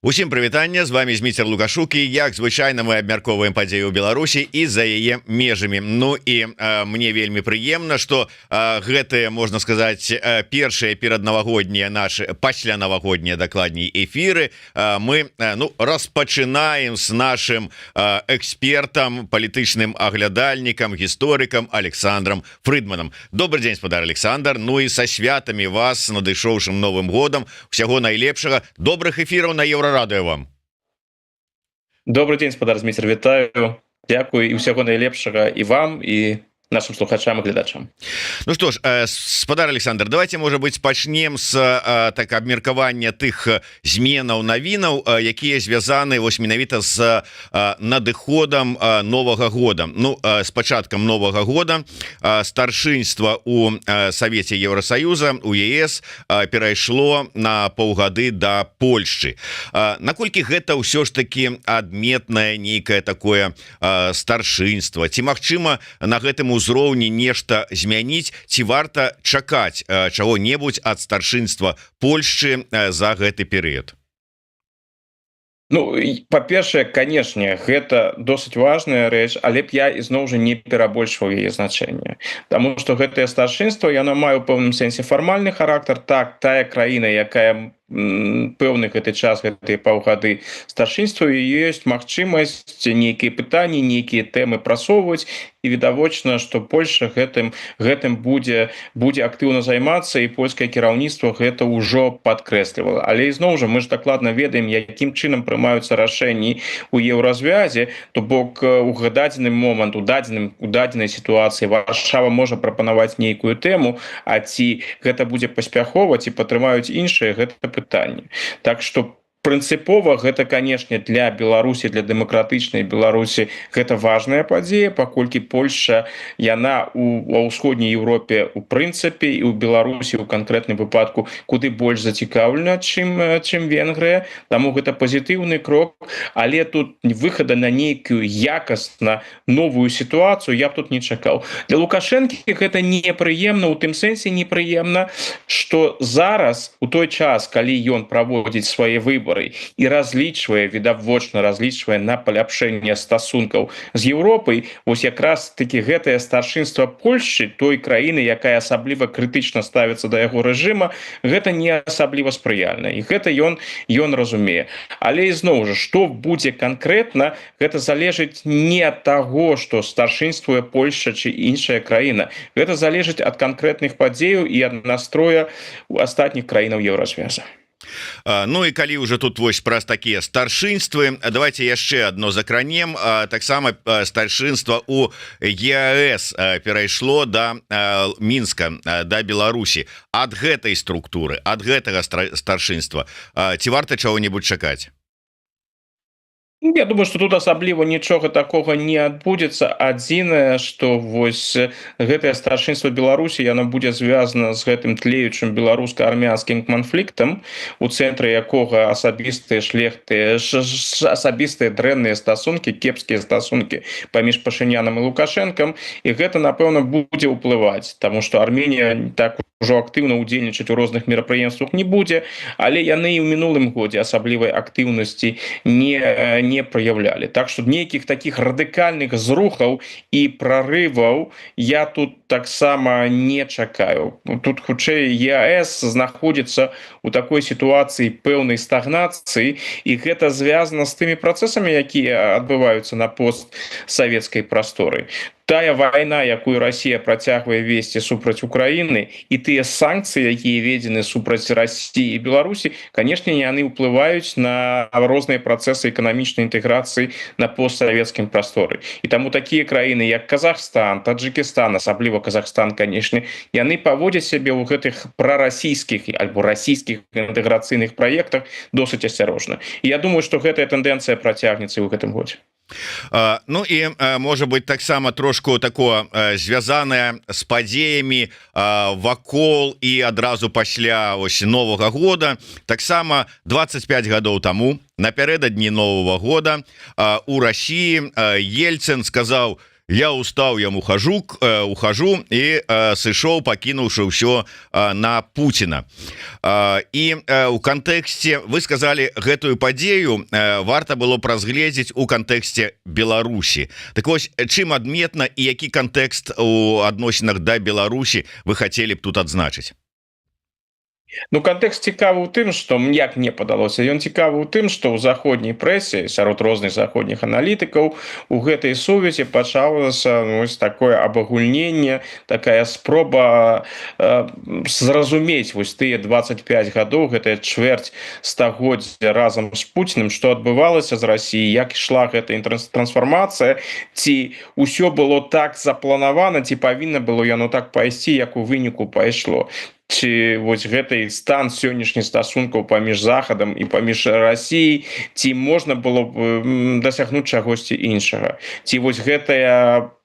Усім прывітанне, з вами Зміцер Лукашук, і як звычайна мы абмяркоўваем падзеі ў Беларусі і за яе межамі. Ну і мне вельмі прыемна, што гэтыя, можна сказаць, першыя пераднавагоднія наши, пасля навагоднія дакладней эфіры мы распачынаем з нашим экспертам, палітычным аглядальнікам, гісторыкам Александром Фрыдманам. Добрый дзень, спадар Александр. Ну і са святамі вас, надышоўшым Новым годам, усяго найлепшага, добрых эфіраў на Еўрарадыё вам. Добрый день, спадар Зміцер, вітаю. Дякую і ўсяго найлепшага і вам, і нашим слухачам и глядачам. Ну что ж, спадар Александр, давайте, может быть, пачнем с так абмеркавання тых зменаў навінаў, якія звязаны вось менавіта з надыходам новага года. Ну, с пачаткам новага года старшынства у Савеце Еўрасаюза, у ЕС перайшло на паўгады да Польшчы. Наколькі гэта ўсё ж таки адметнае нейкае такое старшынства? Ці магчыма на гэтым узроўні нешта змяніць, ці варта чакаць чаго-небудзь ад старшынства Польшчы за гэты перыяд? Ну, па-першае, канешне, гэта досыць важная рэч, але б я ізноў жа не перабольшваў яе значэнне. Таму што гэтае старшынства, яно мае ў пэўным сэнсе фармальны характар. Так, тая краіна, якая пэўны гэты час, гэтыя паўгады старшынства, і ёсць магчымасць нейкія пытанні, нейкія тэмы прасоўваць, і відавочна, што Польша гэтым будзе актыўна займацца, і польскае кіраўніцтва гэта ўжо падкрэслівала. Але ізноў жа мы ж дакладна ведаем, якім чынам прымаюцца рашэнні ў еўразвязе, то бок у дадзены момант, у дадзенай сітуацыі Варшава можа прапанаваць нейкую тэму, а ці гэта будзе паспяхова, ці падтрымаюць іншыя, гэта пытанне. Так што прынцыпова гэта, канешне, для Беларусі, для дэмакратычнай Беларусі гэта важная падзея, паколькі Польша, яна ва ўсходняй Еўропе у прынцыпе і ў Беларусі ў канкрэтным выпадку куды больш зацікаўлена, чым Венгрыя. Таму гэта пазітыўны крок, але тут выхада на нейкую якасна новую сітуацыю я б тут не чакаў. Для Лукашэнкі гэта непрыемна, у тым сэнсе непрыемна, што зараз, у той час, калі ён праводзіць свае выбары і разлічвае, відавочна разлічвае на паляпшэнне стасункаў з Еўропай, вось якраз такі гэтае старшынства Польшчы, той краіны, якая асабліва крытычна ставіцца да яго рэжыма, гэта не асабліва спрыяльна, і гэта ён разумее. Але ізноў жа, што будзе канкрэтна, гэта залежыць не ад таго, што старшынствуе Польшча ці іншая краіна. Гэта залежыць ад канкрэтных падзеяў і ад настроя у астатніх краінаў Еўразвяза. Ну і калі уже тут вось праз такія старшынствы, давайте яшчэ адно закранем. Таксама старшынства у ЕАЭС перайшло да Мінска, да Беларусі. Ад гэтай структуры, ад гэтага старшынства ці варта чаго-небудзь чакаць? Я думаю, што тут асабліва нічога такога не адбудзецца. Адзінае, што вось гэтае старшынства Беларусі, яно будзе звязана з гэтым тлеючым беларуска-армянскім канфліктам, у цэнтры якога асабістыя шляхты, асабістыя дрэнныя стасункі, кепскія стасункі паміж Пашынянам і Лукашэнкам, і гэта, напэўна, будзе ўплываць, таму што Арменія так ужо актыўна ўдзельнічаць у розных мерапрыемствах не будзе, але яны і ў мінулым годзе асаблівай актыўнасці не праяўлялі. Так што нейкіх такіх радыкальных зрухаў і прарываў я тут таксама не чакаю. Тут хутчэй ЕАЭС знаходзіцца ў такой сітуацыі пэўнай стагнацыі, і гэта звязана з тымі працэсамі, якія адбываюцца на постсавецкай прасторы. Тая вайна, якую Расія працягвае весці супраць Украіны, і тыя санкцыі, якія введзены супраць Расіі і Беларусі, канешне, яны ўплываюць на розныя працэсы эканамічнай інтэграцыі на постсавецкім прасторы. І таму такія краіны, як Казахстан, Таджыкістан, асабліва Казахстан, канешне, яны паводзяць сябе ў гэтых прарасійскіх альбо расійскіх інтэграцыйных праектах досыць асцярожна. І я думаю, што гэтая тэндэнцыя працягнецца ў гэтым годзе. Ну і можа быть таксама трошку такое звязанае з падзеямі вакол і адразу пасля ось новага года. Таксама 25 гадоў таму напярэдадні новага года у Расіі Ельцин сказаў: я устаў яму ухожу і сышоў, пакінуўшы ўсё на Пуціна. І у кантэксце вы сказали гэтую падзею варта было б разгледзець у кантэксце Беларусі. Так вось, чым адметна і які кантэкст у адносінах да Беларусі вы хацелі б тут адзначыць? Ну, контекст цікавы ў тым, што як мне падалося, ён цікавы ў тым, што ў заходняй прэсе сярод розных заходніх аналітыкаў у гэтай сувязі пачалася вось такое абагульненне, такая спроба зразумець вось тыя 25 гадоў, гэтая чвэрць стагоддзя разам з Пуціным, што адбывалася з Расіі, як ішла гэта трансфармацыя, ці ўсё было так запланавана, ці павінна было яно так пайсці, як у выніку пайшло. Ці вось гэты стан сённяшніх стасункаў паміж Захадам і паміж Расіяй, ці можна было б дасягнуць чагосьці іншага, ці вось гэтая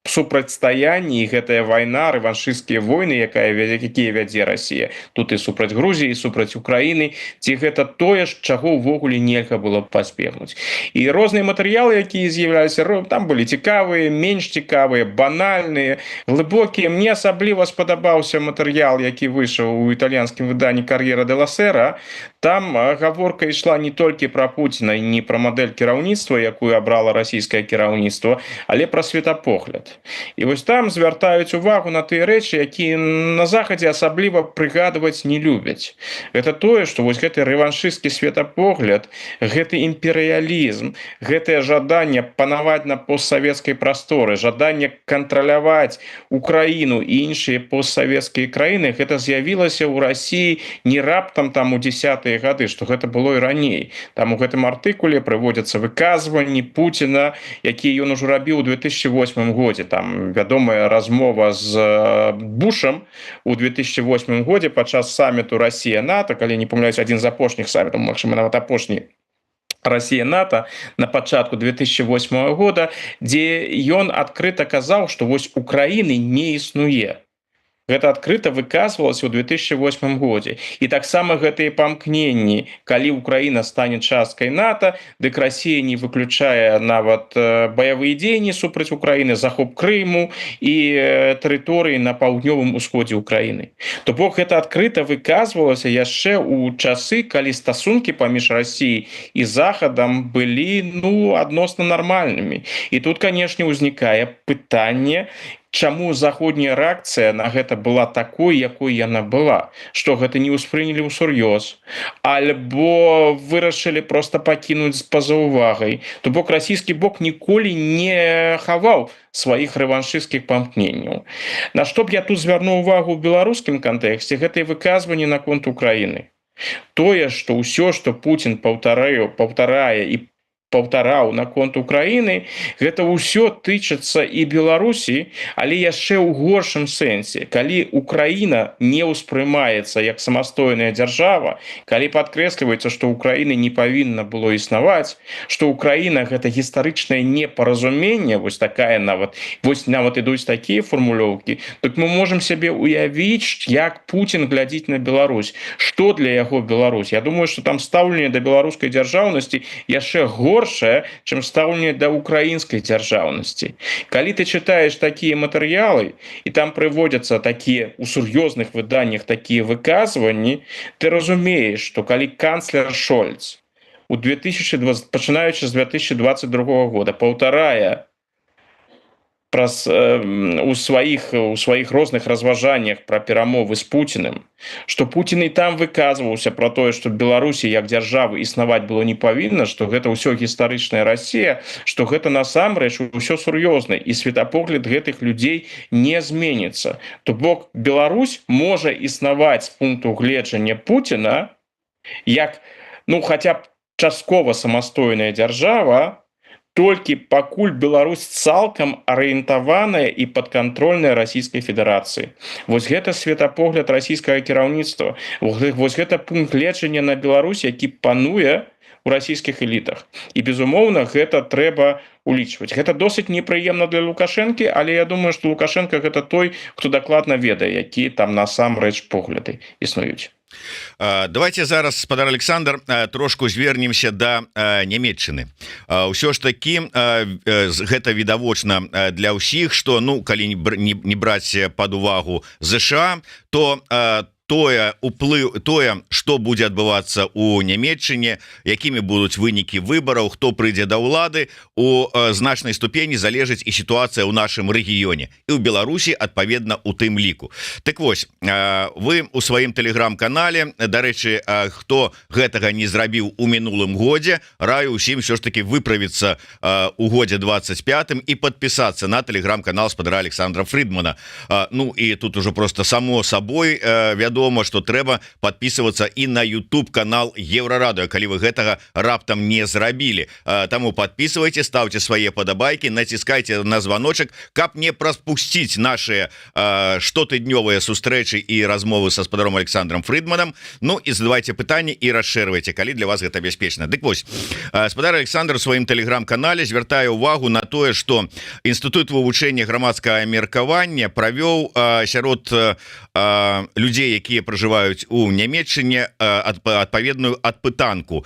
супрацьстаянні і гэтая вайна, рэваншысцкія войны, якія вядзе Расія, тут і супраць Грузіі, і супраць Украіны, ці гэта тое, чаго ўвогуле нельга было пазбегнуць. І розныя матэрыялы, якія з'яўляліся, там былі цікавыя, менш цікавыя, банальныя, глыбокія. Мне асабліва спадабаўся матэрыял, які выйшаў у італьянскім выданні «Кар'ера де ла Сера». Там гаворка ішла не толькі пра Пуціна і не пра мадэль кіраўніцтва, якую абрала расійскае кіраўніцтва, але пра светапогляд. І вось там звяртаюць увагу на тыя рэчы, якія на Захадзе асабліва прыгадваць не любяць. Гэта тое, што вось гэты рэваншысцкі светапогляд, гэты імперыялізм, гэтае жаданне панаваць на постсавецкай прасторы, жаданне кантраляваць Украіну і іншыя постсавецкія краіны, гэта з'явілася ў Расіі не раптам там у 10-е гады, што гэта было і раней. Там у гэтым артыкуле прыводзяцца выказванні Пуціна, якія ён ужо рабіў у 2008 годзе. Там вядомая размова з Бушам у 2008 годзе падчас саміту Расія-НАТО, калі не памыляюсь, адзін з апошніх самітаў, магчыма, нават апошні Расія-НАТО на пачатку 2008 года, дзе ён адкрыта казаў, што вось Украіны не існуе. Гэта адкрыта выказвалася ў 2008 годзе. І таксама гэтыя памкненні, калі Украіна стане часткай НАТО, дык Расія не выключае нават баявыя дзеянні супраць Украіны, захоп Крыму і тэрыторыі на паўднёвым усходзе Украіны. То бок гэта адкрыта выказвалася яшчэ ў часы, калі стасункі паміж Расіяй і Захадам былі адносна нармальнымі. І тут, канешне, узнікае пытанне, чаму заходняя рэакцыя на гэта была такой, якой яна была, што гэта не ўспрынялі ўсур'ёз, альбо вырашылі проста пакінуць па-за ўвагай. То бок расійскі бок ніколі не хаваў сваіх рэваншысцкіх памкненняў. На што б я тут звярнуў увагу ў беларускім кантэксце, гэтыя выказванні наконт Украіны. Тое, што ўсё, што Пуцін паўтарае і паўтараў наконт Украіны, гэта ўсё тычыцца і Беларусі, але яшчэ ў горшым сэнсе. Калі Украіна не ўспрымаецца як самастойная дзяржава, калі падкрэсліваецца, што Украіны не павінна было існаваць, што Украіна гэта гістарычнае непаразуменне, вось нават ідуць такія фармулёўкі, так мы можам сябе ўявіць, як Пуцін глядзіць на Беларусь, што для яго Беларусь. Я думаю, што там стаўленне да беларускай дзяржаўнасці яшчэ горшае, чым стаўленне да украінскай дзяржаўнасці. Калі ты чытаеш такія матэрыялы, і там прыводзяцца такія ў сур'ёзных выданнях такія выказванні, ты разумееш, што калі канцлер Шольц пачынаючы з 2022 года паўтарае у сваіх розных разважаннях пра перамовы з Пуціним, што Пуцін і там выказваўся пра тое, што Беларусі як дзяржавы існаваць было не павінна, што гэта ўсё гістарычная Расія, што гэта насамрэч усё сур'ёзна, і светапогляд гэтых людзей не зменіцца. То бок Беларусь можа існаваць з пункту гледжання Пуціна як, хаця б часткова самастойная дзяржава, толькі пакуль Беларусь цалкам арыентаваная і падкантрольная Расійскай Федэрацыі. Вось гэта светапогляд расійскага кіраўніцтва. Вось гэта пункт гледжання на Беларусь, які пануе у расійскіх элітах. І, безумоўна, гэта трэба улічваць. Гэта досыць непрыемна для Лукашэнкі, але я думаю, што Лукашенко гэта той, хто дакладна ведае, якія там насамрэч погляды існуюць. Давайте зараз, спадар Александр, трошку звернемся да Нямецчыны. Ўсё ж таки гэта відавочна для ўсіх, што ну калі не браць пад увагу ЗША, то тое, што будзе адбывацца у Нямецчыне, якімі будуць вынікі выбараў, хто прыйдзе да ўлады, у значнай ступені залежыць і сітуацыя ў нашым рэгіёне і ў Беларусі адпаведна у тым ліку. Так вось, вы у сваім тэлеграм-канале, дарэчы, хто гэтага не зрабіў у мінулым годзе, раю ўсім ўсё ж таки выправіцца у годзе 25 і падпісацца на тэлеграм-канал спадара Александра Фридмана. Ну і тут ужо просто само сабой вядома, што трэба подписываться і на YouTube канал Еврорадио, калі вы гэтага раптам не зрабілі. Таму подписывайте, ставьте свае падабайкі, націскайте на звоночек, каб не праспусціць наши штотыднёвыя сустрэчы і размовы са спадаром Александром Фридманом. Ну і задавайте пытанні і расширвайте, калі для вас гэта бяспечна. Дык вось, спадар Александр у сваім тэлеграм-канале звяртае увагу на тое, што Інстытут вывучэння грамадскага меркавання правёў сярод людзей, якія пражываюць у Нямецчыне, адпаведную адпытанку.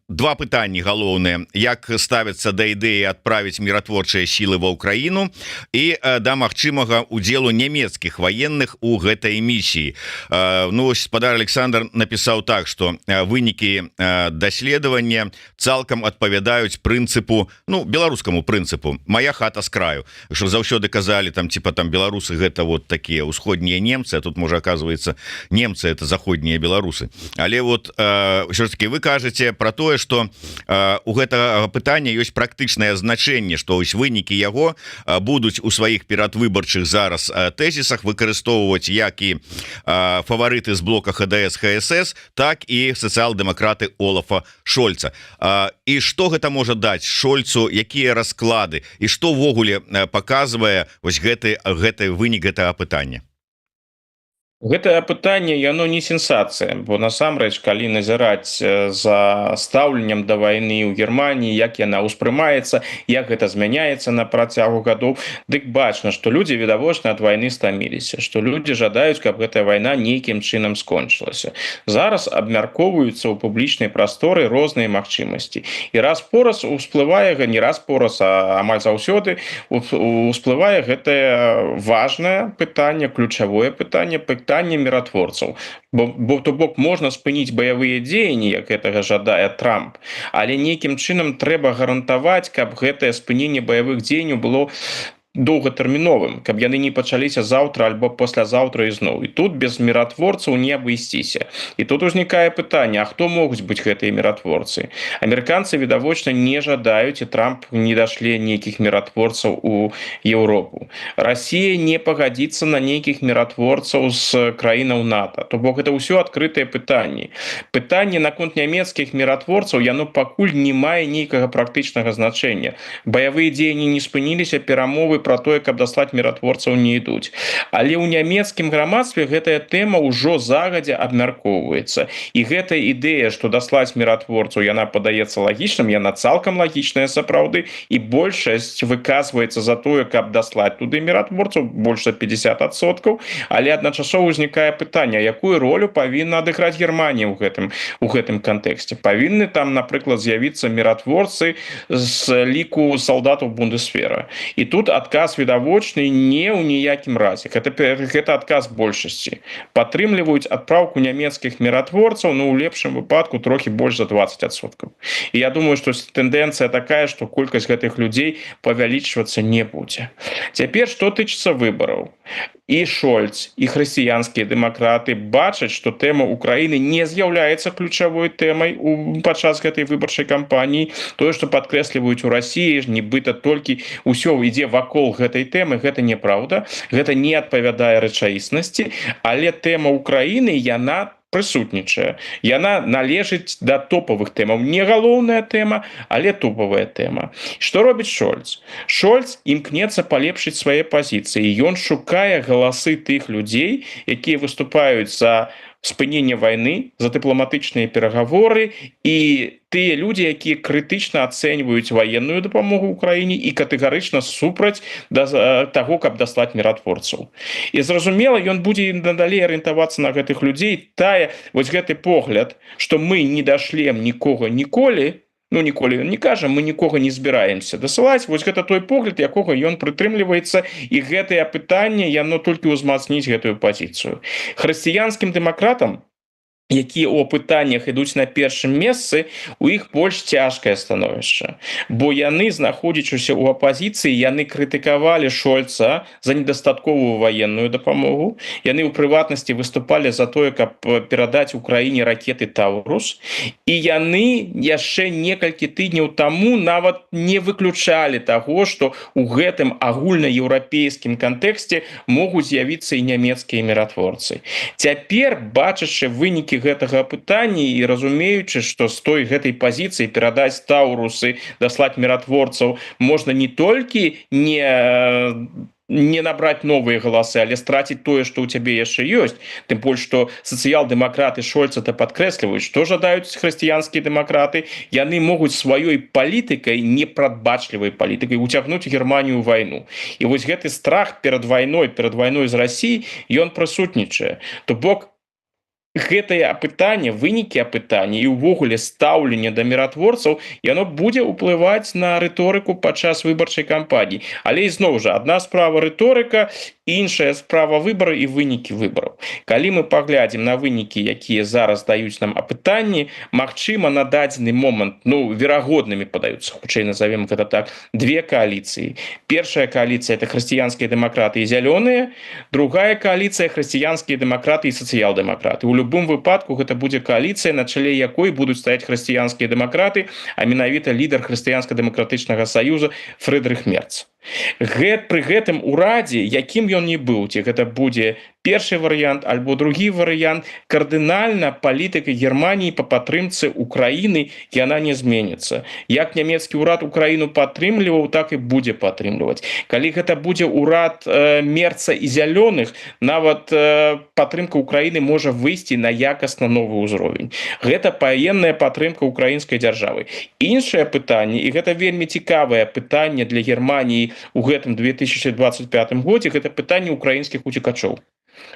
Два пытанні галоўныя: як ставяцца да ідэі адправіць міратворчыя сілы ва Ўкраіну і да магчымага удзелу нямецкіх ваенных у гэтай місіі. Ну, спадар Александр напісаў так, што вынікі даследавання цалкам адпавядаюць прынцыпу, ну, беларускаму прынцыпу «Мая хата з краю», што заўсёды казалі там, типа, там беларусы гэта вот такія ўсходнія немцы, а тут, можа, оказывается, немцы это заходнія беларусы. Але вот ўсё ж таки вы кажаце про тое, што у гэтага пытання ёсць практычнае значэнне, што вось вынікі яго будуць у сваіх перадвыбарчых зараз тэзісах выкарыстоўваць як і фаварыты з блока ХДС ХСС, так і сацыял-дэмакраты Олафа Шольца. І што гэта можа даць Шольцу, якія расклады і што ўвогуле паказвае вось гэты вынік гэтага пытання? Гэтае пытанне яно не сенсацыя, бо насамрэч калі назіраць за стаўленнем да вайны ў Германіі, як яна ўспрымаецца, як гэта змяняецца на працягу гадоў, дык бачна, што людзі відавочна ад вайны стаміліся, што людзі жадаюць, каб гэтая вайна нейкім чынам скончылася. Зараз абмяркоўваюцца ў публічнай прасторы розныя магчымасці. І раз-пораз усплывае, не раз-пораз, а амаль заўсёды усплывае гэтае важнае пытанне, ключавое пытанне міратворцаў. Бо то бок можна спыніць баявыя дзеянні, як гэтага жадае Трамп, але нейкім чынам трэба гарантаваць, каб гэтае спыненне баявых дзеянняў было доўгатэрміновым, каб яны не пачаліся заўтра альбо паслязаўтра ізноў. І тут без міратворцаў не абысціся. І тут узнікае пытанне: а хто могуць быць гэтыя міратворцы? Амерыканцы відавочна не жадаюць, і Трамп не дашле нейкіх міратворцаў у Еўропу. Расія не пагадзіцца на нейкіх міратворцаў з краінаў НАТО. То бок гэта ўсё адкрытыя пытанні. Пытанне наконт нямецкіх міратворцаў яно пакуль не мае нейкага практычнага значэння. Баявыя дзеянні не спыніліся, перамовы про тое, каб даслаць міратворцаў не ідуць. Але ў нямецкім грамадстве гэтая тэма ўжо загадзя абмяркоўваецца. І гэтая ідэя, што даслаць міратворцаў, яна падаецца лагічным, яна цалкам лагічная сапраўды, і большасць выказваецца за тое, каб даслаць туды міратворцаў, больш за 50%, але адначасова ўзнікае пытанне: якую ролю павінна адыграць Германія у гэтым кантэксце? Павінны там, напрыклад, з'явіцца міратворцы з ліку салдатаў Бундесвера. І тут адказ відавочны не ў ніякім разе. Гэта адказ большасці. Падтрымліваюць адпраўку нямецкіх міратворцаў, ну, ў лепшым выпадку трохі больш за 20%. І я думаю, што тэндэнцыя такая, што колькасць гэтых людзей павялічвацца не будзе. Цяпер, што тычыцца выбараў. І Шольц, і хрысціянскія дэмакраты бачаць, што тэма Украіны не з'яўляецца ключавой тэмай падчас гэтай выбарчай кампаніі. Тое, што падкрэсліваюць у Расіі, нібыта толькі ўсё ідзе вакол гэтай тэмы, гэта неправда, гэта не адпавядае рэчаіснасці, але тэма Украіны, яна прысутнічае. Яна належыць да топавых тэмаў. Не галоўная тэма, але топавая тэма. Што робіць Шольц? Шольц імкнецца палепшыць свае пазіцыі. Ён шукае галасы тых людзей, якія выступаюць за спынення вайны, за дыпламатычныя перагаворы і тыя людзі, якія крытычна ацэньваюць ваенную дапамогу ўкраіне і катэгарычна супраць таго, каб даслаць міратворцаў. І зразумела, ён будзе надалей арыентавацца на гэтых людзей. Вось гэты погляд, што мы не дашлем нікога ніколі, ніколі ён не кажа, мы нікога не збіраемся дасылаць. Вось гэта той погляд, якога ён прытрымліваецца, і гэтае пытанне яно толькі ўзмацніць гэтую пазіцыю. Хрысціянскім дэмакратам, якія ў пытаннях ідуць на першым месцы, у іх больш цяжкае становішча, бо яны, знаходзячыся ў апазіцыі, яны крытыкавалі Шольца за недастатковую ваенную дапамогу, яны ў прыватнасці выступалі за тое, каб перадаць Украіне ракеты «Таурус», і яны яшчэ некалькі тыдняў таму нават не выключалі таго, што ў гэтым агульнаеўрапейскім кантэксце могуць з'явіцца і нямецкія міратворцы. Цяпер, бачачы вынікі гэтага пытання і разумеючы, што з той гэтай пазіцыі перадаць «Таурусы», даслаць міратворцаў можна не толькі не набраць новыя галасы, але страціць тое, што ў цябе яшчэ ёсць. Тым больш, што сацыял-дэмакраты Шольца-то падкрэсліваюць, што жадаюць хрысціянскія дэмакраты. Яны могуць сваёй палітыкай, непрадбачлівай палітыкай, уцягнуць Германію ў вайну. І вось гэты страх перад вайной з Расіяй, ён прысутнічае. То бок, гэтае апытанне, вынікі апытання і ўвогуле стаўленне да міратворцаў, яно будзе ўплываць на рыторыку падчас выбарчай кампаніі. Але ізноў жа, адна справа рыторыка, іншая справа выбары і вынікі выбараў. Калі мы паглядзім на вынікі, якія зараз даюць нам апытанні, магчыма, на дадзены момант, верагоднымі падаюцца, хутчэй назовем гэта так, две кааліцыі. Першая кааліцыя — это хрысціянскія дэмакраты і зялёныя, другая кааліцыя — хрысціянскія дэмакраты і сацыял-дэмакраты. У любым выпадку гэта будзе кааліцыя, на чале якой будуць стаяць хрысціянскія дэмакраты, а менавіта лідар хрысціянска-дэмакратычнага саюза Фрыдрых Мерц. Пры гэтым урадзе, якім ён не быў, ці гэта будзе першы варыянт альбо другі варыянт, кардынальна палітыка Германіі па падтрымцы Украіны яна не зменіцца. Як нямецкі ўрад Украіну падтрымліваў, так і будзе падтрымліваць. Калі гэта будзе ўрад Мерца і зялёных, нават падтрымка Украіны можа выйсці на якасна новы ўзровень. Гэта паенная падтрымка украінскай дзяржавы. Іншае пытанне, і гэта вельмі цікавае пытанне для Германіі у гэтым 2025 годзе, гэта пытанне украінскіх уцекачоў.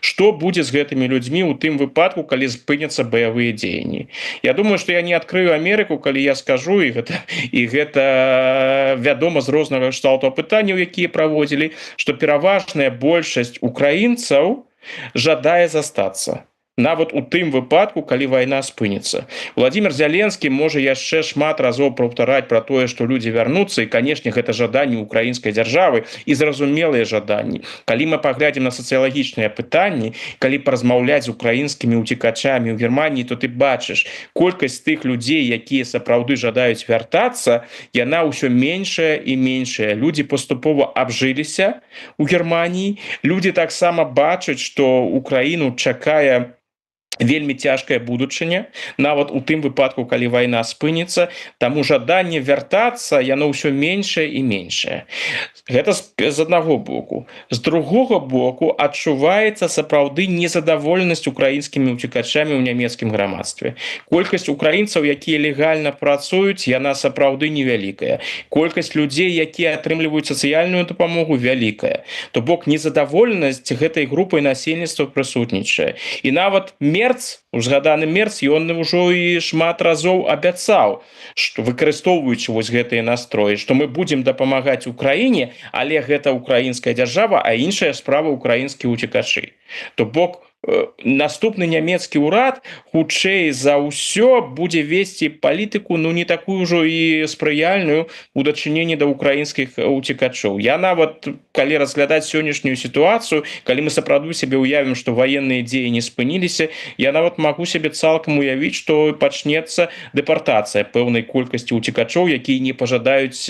Што будзе з гэтымі людзьмі ў тым выпадку, калі спыняцца баявыя дзеянні? Я думаю, што я не адкрыю Амерыку, калі я скажу, і гэта вядома з рознага кшталту пытанняў, якія праводзілі, што пераважная большасць украінцаў жадае застацца. Нават у тым выпадку, калі вайна спыніцца. Владимир Зеленскі можа яшчэ шмат разоў паўтараць пра тое, што людзі вярнуцца, і, канешне, гэта жаданні украінскай дзяржавы і зразумелыя жаданні. Калі мы паглядзім на сацыялагічныя пытанні, калі паразмаўляць з украінскімі ўцекачамі ў Германіі, то ты бачыш, колькасць тых людзей, якія сапраўды жадаюць вяртацца, яна ўсё меншая і меншая. Людзі паступова абжыліся ў Германіі. Людзі таксама бачаць, што Украіну чакае вельмі цяжкая будучыня, нават у тым выпадку, калі вайна спыніцца, таму жаданне вяртацца, яно ўсё меншае і меншае. Гэта з аднаго боку. З другога боку, адчуваецца сапраўды незадаволенасць украінскімі ўцекачамі ў нямецкім грамадстве. Колькасць украінцаў, якія легальна працуюць, яна сапраўды невялікая. Колькасць людзей, якія атрымліваюць сацыяльную дапамогу, вялікая. То бок незадаволенасць гэтай групай насельніцтва прысутнічае. І нават узгаданы Мерц, ён ўжо і шмат разоў абяцаў, што выкарыстоўваючы вось гэтыя настроі, што мы будзем дапамагаць Украіне, але гэта украінская дзяржава, а іншая справа украінскія ўцекачы. То бок наступны нямецкі ўрад хутчэй за ўсё будзе весці палітыку не такую ўжо і спрыяльную у дачыненні да украінскіх уцекачоў. Я нават, калі разглядаць сённяшнюю сітуацыю, калі мы сапраўды сябе ўявім, што ваенныя дзеі не спыніліся, я нават магу сябе цалкам уявіць, што пачнецца дэпартацыя пэўнай колькасці уцекачоў, якія не пажадаюць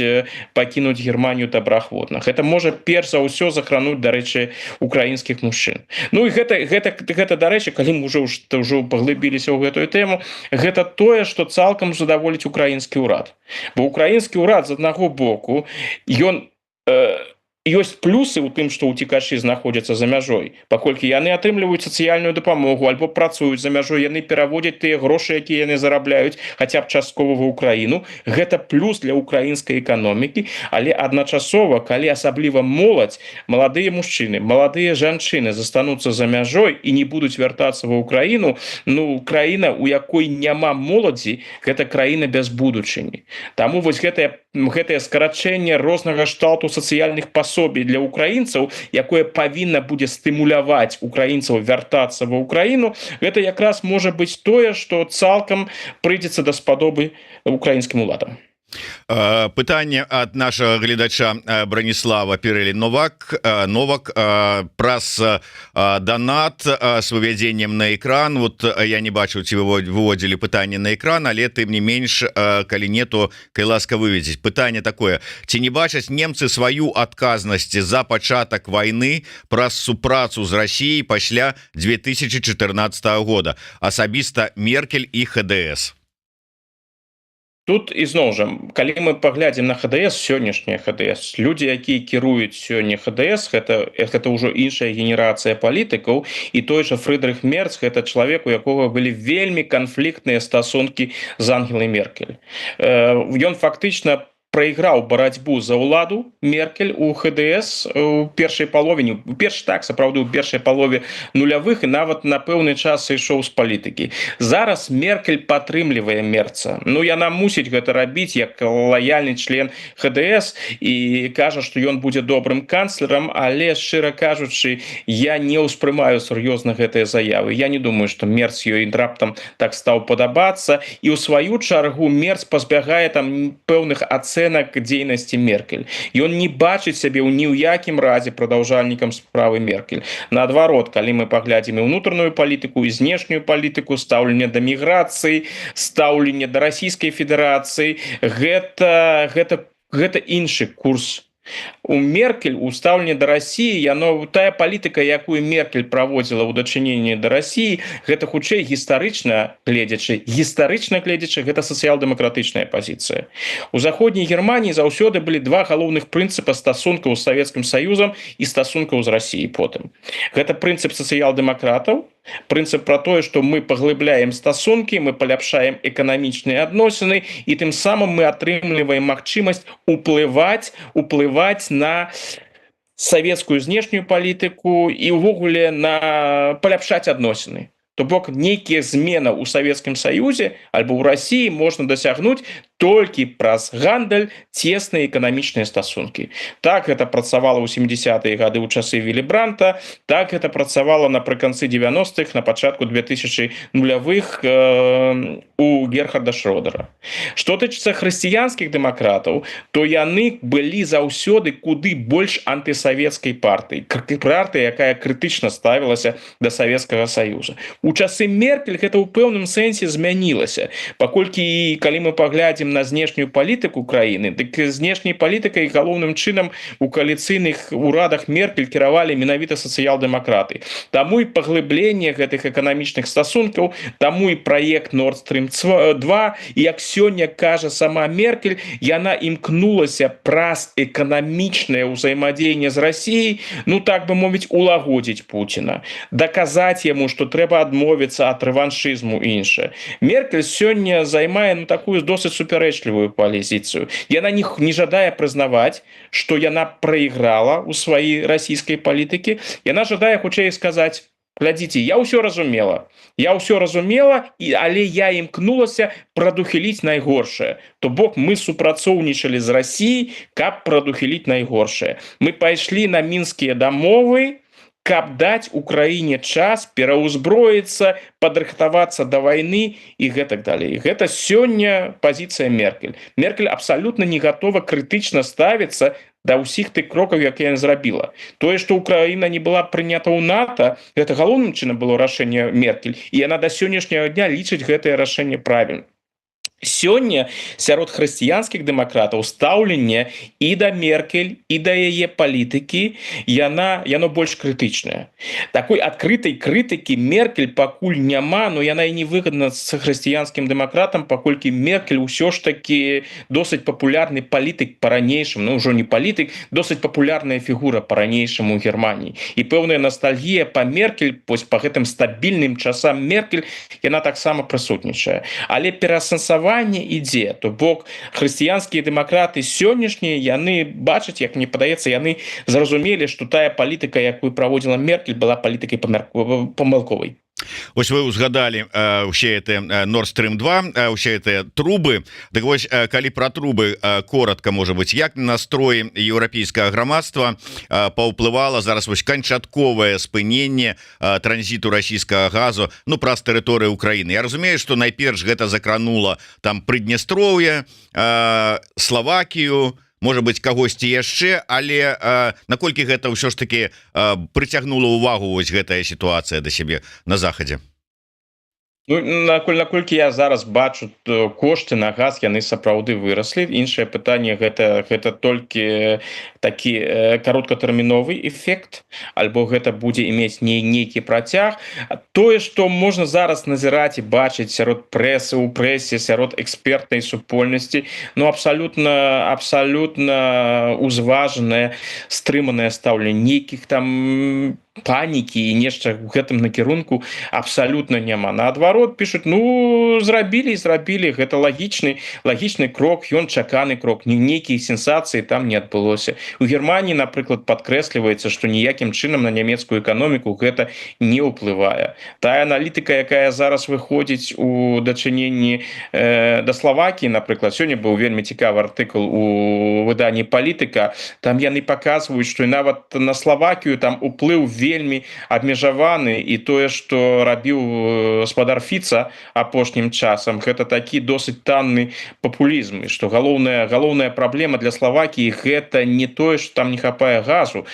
пакінуць Германію добраахвотна. Гэта можа перш за ўсё захрануць, дарэчы, украінскіх мужчын. І гэта, дарэчы, калі мы ўжо паглыбіліся ў гэтую тэму, гэта тое, што цалкам задаволіць украінскі ўрад. Бо украінскі ўрад, з аднаго боку, ён ёсць плюсы ў тым, што ўцекачы знаходзяцца за мяжой, паколькі яны атрымліваюць сацыяльную дапамогу альбо працуюць за мяжой, яны пераводзяць тыя грошы, якія яны зарабляюць хаця б часткова ва ўкраіну. Гэта плюс для украінскай эканомікі, але адначасова, калі асабліва моладзь, маладыя мужчыны, маладыя жанчыны застануцца за мяжой і не будуць вяртацца ва ўкраіну, ну краіна, у якой няма моладзі, гэта краіна без будучыні. Таму вось гэтае скарачэнне рознага кшталту сацыяльных пасобий для украінцаў, якое павінна будзе стымуляваць украінцаў вяртацца ва ўкраіну, гэта якраз можа быць тое, што цалкам прыйдзецца даспадобы украінскім уладам. Пытанне ад нашага гледача Браніслава Перелі Новак праз донат с вывядзеннем на экран. Вот я не бачыў, ці выводзілі пытанне на экран, але тым не менш, калі не, то кай ласка выведзіць. Пытанне такое: ці не бачаць немцы сваю адказнасць за пачатак вайны праз супрацу з Расіяй пасля 2014 года, асабіста Меркель і ХДС? Тут ізноў жа, калі мы паглядзім на ХДС, сённяшняе ХДС, людзі, якія кіруюць сёння ХДС, гэта ўжо іншая генерацыя палітыкаў, і той жа Фрыдрых Мерц, гэта чалавек, у якога былі вельмі канфліктныя стасункі з Ангелай Меркель. Ён фактычна прайграў барацьбу за ўладу Меркель у ХДС у першай палове, сапраўды, у першай палове нулявых, і нават на пэўны час сышоў з палітыкі. Зараз Меркель падтрымлівае Мерца. Ну, яна мусіць гэта рабіць як лаяльны член ХДС і кажа, што ён будзе добрым канцлерам, але, шчыра кажучы, я не ўспрымаю сур'ёзна гэтыя заявы. Я не думаю, што Мерц ёй раптам так стаў падабацца, і ў сваю чаргу Мерц пазбягае там пэўных ацэнак дзейнасці Меркель. Ён не бачыць сябе ў ні ў якім разе прадаўжальнікам справы Меркель. Наадварот, калі мы паглядзім і ўнутраную палітыку, і знешнюю палітыку, стаўленне да міграцыі, стаўленне да Расійскай Федэрацыі, гэта іншы курс. У Меркель, у стаўленні да Расіі, тая палітыка, якую Меркель праводзіла ў дачыненні да Расіі, гэта хутчэй гістарычна гледзячы, гэта сацыял-дэмакратычная пазіцыя. У заходняй Германіі заўсёды былі два галоўных прынцыпа стасункаў з Савецкім Саюзам і стасункаў з Расіяй потым. Гэта прынцып сацыял-дэмакратаў, прынцып пра тое, што мы паглыбляем стасункі, мы паляпшаем эканамічныя адносіны, і тым самым мы атрымліваем магчымасць уплываць на савецкую знешнюю палітыку і ўвогуле на паляпшаць адносіны. То бок нейкія змены ў Савецкім Саюзе альбо ў Расіі можна дасягнуць толькі праз гандаль, цесныя эканамічныя стасункі. Так гэта працавала ў 70-е гады ў часы Вілі Бранта, так гэта працавала напрыканцы 90-х, на пачатку 2000-х у Герхарда Шрёдера. Што тычыцца хрысціянскіх дэмакратаў, то яны былі заўсёды куды больш антысавецкай партыі, якая крытычна ставілася да Савецкага Саюза. У часы Меркель гэта ў пэўным сэнсе змянілася, паколькі калі мы паглядзім на знешнюю палітыку краіны, дык знешняй палітыкай галоўным чынам у кааліцыйных урадах Меркель кіравалі менавіта сацыял-дэмакраты. Таму і паглыбленне гэтых эканамічных стасункаў, таму і праект Nord Stream 2, і як сёння кажа сама Меркель, яна імкнулася праз эканамічнае ўзаемадзеянне з Расіяй, ну так бы мовіць, улагодзіць Пуціна, даказаць яму, што трэба адмовіцца ад рэваншызму і іншае. Меркель сёння займае такую досыць супярэчлівую пазіцыю. Яна не жадае прызнаваць, што яна прайграла ў сваёй расійскай палітыкі. Яна жадае хутчэй сказаць: глядзіце, я ўсё разумела, але я імкнулася прадухіліць найгоршае. То бок мы супрацоўнічалі з Расіяй, каб прадухіліць найгоршае. Мы пайшлі на мінскія дамовы, каб даць Украіне час пераўзброіцца, падрыхтавацца да вайны і гэтак далей. Гэта сёння пазіцыя Меркель. Меркель абсалютна не гатова крытычна ставіцца да ўсіх тых крокаў, якія яна зрабіла. Тое, што Украіна не была прынята ў НАТО, гэта галоўным чынам было рашэнне Меркель, і яна да сённяшняга дня лічыць гэтае рашэнне правільным. Сёння сярод хрысціянскіх дэмакратаў стаўленне і да Меркель і да яе палітыкі яно больш крытычнае. Такой адкрытай крытыкі Меркель пакуль няма, но яна і не выгадна з хрысціянскім дэмакратам, паколькі Меркель усё ж такі досыць папулярны палітык па-ранейшым, ну ўжо не палітык, досыць папулярная фігура па-ранейшаму ў Германіі. І пэўная ностальгія па Меркель, па гэтым стабільным часам Меркель, яна таксама прысутнічае. Але пераасэнсаванне ідзе, то бок хрысціянскія дэмакраты сённяшнія яны бачаць, як мне падаецца, яны зразумелі, што тая палітыка, якую праводзіла Меркель, была палітыкай памылковай. Ось вы узгадали усе это Nord Stream 2, усе это трубы. Так вось, калі про трубы коротко, может быть, як настрой еўрапейскага грамадства паўплывала зараз вось канчатковае спыненне транзіту расійскага газу, ну, праз тэрыторыю Украіны. Я разумею, што найперш гэта закранула там Прыднестроўе, Славакію, может быть, кагосьці яшчэ, але наколькі гэта ўсё ж таки прыцягнула ўвагу вось гэтая сітуацыя да сябе на захадзе? Ну, наколькі я зараз бачу, кошты на газ яны сапраўды выраслі. Іншае пытанне гэта толькі такі кароткатэрміновы эфект, альбо гэта будзе мець нейкі працяг. Тое, што можна зараз назіраць і бачыць сярод прэсы, у прэсе, сярод экспертнай супольнасці, ну, абсалютна узважанае, стрыманае стаўленне, нейкіх там панікі і нешта ў гэтым накірунку абсалютна няма. Наадварот, пішуць, ну, зрабілі, гэта лагічны крок, ён чаканы крок, нейкія сенсацыі там не адбылося. У Германіі, напрыклад, падкрэсліваецца, што ніякім чынам на нямецкую эканоміку гэта не ўплывае. Тая аналітыка, якая зараз выходзіць у дачыненні да Славакіі, напрыклад, сёння быў вельмі цікавы артыкул у выданні «Палітыка», там яны паказваюць, што і нават на Славакію там уплыў вельмі абмежаваны, і тое, што рабіў гаспадар Фіца апошнім часам, гэта такі досыць танны папулізм, і што галоўная праблема для Славакіі гэта не тое, што там не хапае газу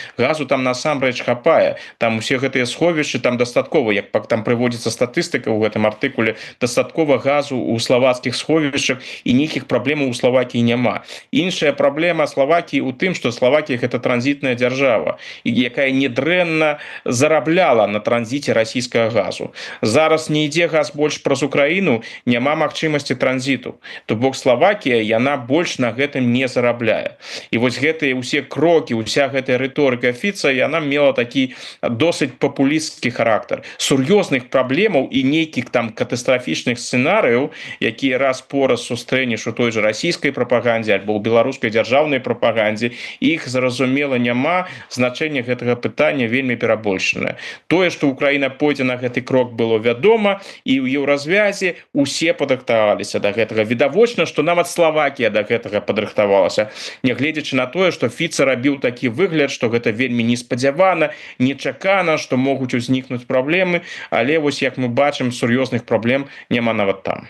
там насамрэч хапае, там усе гэтыя сховішчы, там дастаткова, як там прыводзіцца статыстыка ў гэтым артыкуле, дастаткова газу ў славацкіх сховішчах, і нейкіх праблемаў у Славакіі няма. Іншая праблема Славакіі ў тым, што Славакія гэта транзітная дзяржава, якая недрэнна зарабляла на транзіце расійскага газу. Зараз не ідзе газ больш праз Украіну, няма магчымасці транзіту. То бок Славакія, яна больш на гэтым не зарабляе. І вось гэтыя ўсе крокі, уся гэтая рыторыка Фіца, яна мела такі досыць папулісцкі характар. Сур'ёзных праблемаў і нейкіх там катастрафічных сцэнарыяў, якія раз-пораз сустрэнеш у той жа расійскай прапагандзе альбо ў беларускай дзяржаўнай прапагандзе, іх, зразумела, няма. Значэнне гэтага пытання вельмі перабольшанае. Тое, што Украіна пойдзе на гэты крок, было вядома, і ў еўразвязе усе падрыхтаваліся да гэтага. Відавочна, што нават Славакія да гэтага падрыхтавалася, нягледзячы на тое, што Фіца рабіў такі выгляд, што гэта вельмі неспадзявана, нечакана, што могуць узнікнуць праблемы, але вось, як мы бачым, сур'ёзных праблем няма нават там.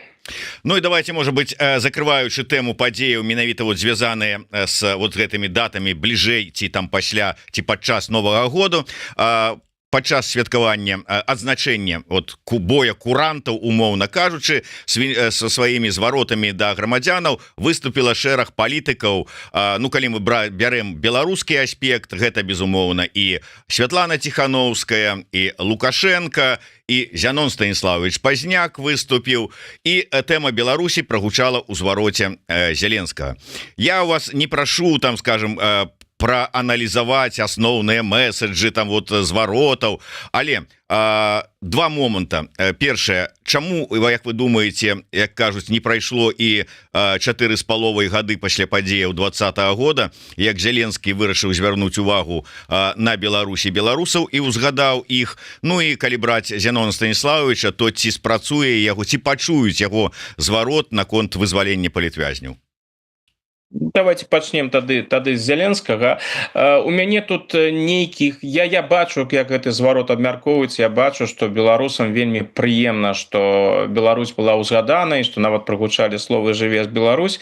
Ну и давайте, может быть, закрываючы тэму падзеяў, менавіта вот звязаныя с вот гэтымі датамі бліжэй ці там пасля ці падчас Новага году, падчас святкавання адзначэння от боя курантаў, умоўна кажучы, со сваімі зваротамі да грамадзянаў выступіла шэраг палітыкаў. Ну, калі мы бярэм беларускі аспект, гэта безумоўна і Святлана Ціхановская, і Лукашенко, і Зянон Станіславович Пазняк выступіў, і тэма Беларусі прагучала ў звароце Зеленскага. Я у вас не прашу, там, скажем, прааналізаваць асноўныя месседжы там вот зваротаў, але два моманта. Першае, чаму, як вы думаеце, як кажуць, не прайшло і 4,5 гады пасля падзеяў 2020 года, як Зеленскі вырашыў звярнуць увагу на Беларусі, беларусаў і узгадаў іх. Ну і калі браць Зянона Станіславовича, то ці спрацуе яго, ці пачуюць яго зварот наконт вызвалення палітвязняў? Давайте пачнем тады з Зяленскага. У мяне тут нейкіх я бачу, як гэты зварот абмяркоўваецца. Я бачу, што беларусам вельмі прыемна, што Беларусь была ўзгадана і што нават прагучалі словы жыве з Беларусь.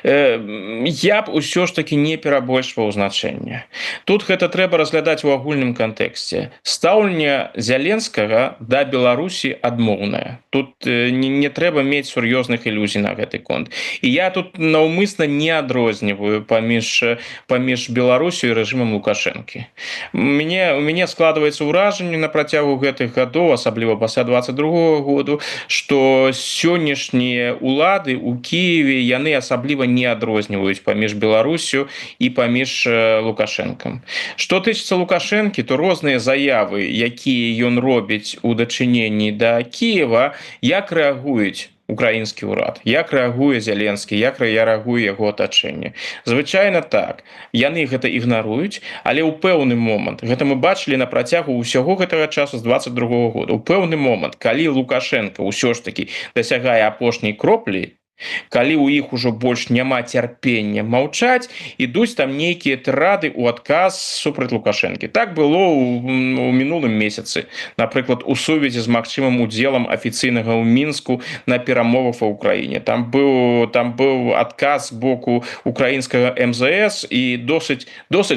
Я б усё ж таки не перабольшваў значэнне. Тут гэта трэба разглядаць у агульным кантэксце. Стаўленне Зяленскага да Беларусі адмоўнае. Тут не трэба мець сур'ёзных ілюзій на гэты конт. І я тут наўмысна не адрозніваю паміж Беларусю і рэжымам Лукашэнкі. У мяне складваецца ўражанне на працягу гэтых гадоў, асабліва пасля 22 году, што сённяшнія ўлады ў Кіеве яны асабліва не адрозніваюць паміж Беларусю і паміж Лукашэнкам. Што тычыцца Лукашэнкі, то розныя заявы, якія ён робіць у дачыненні да Кіева, як рэагуюць украінскі ўрад, як рэагуе Зяленскі, як рэагуе яго атачэнне. Звычайна так, яны гэта ігнаруюць, але ў пэўны момант, гэта мы бачылі на працягу ўсяго гэтага часу з 22 года, у пэўны момант, калі Лукашенко ўсё ж таки дасягае апошняй кроплі, калі ў іх ужо больш няма цярпення маўчаць, ідуць там нейкія тырады ў адказ супраць Лукашэнкі. Так было ў мінулым месяцы, напрыклад, у сувязі з магчымым удзелам афіцыйнага ў Мінску на перамовах ва ўкраіне. Там быў адказ з боку украінскага МЗС і досыць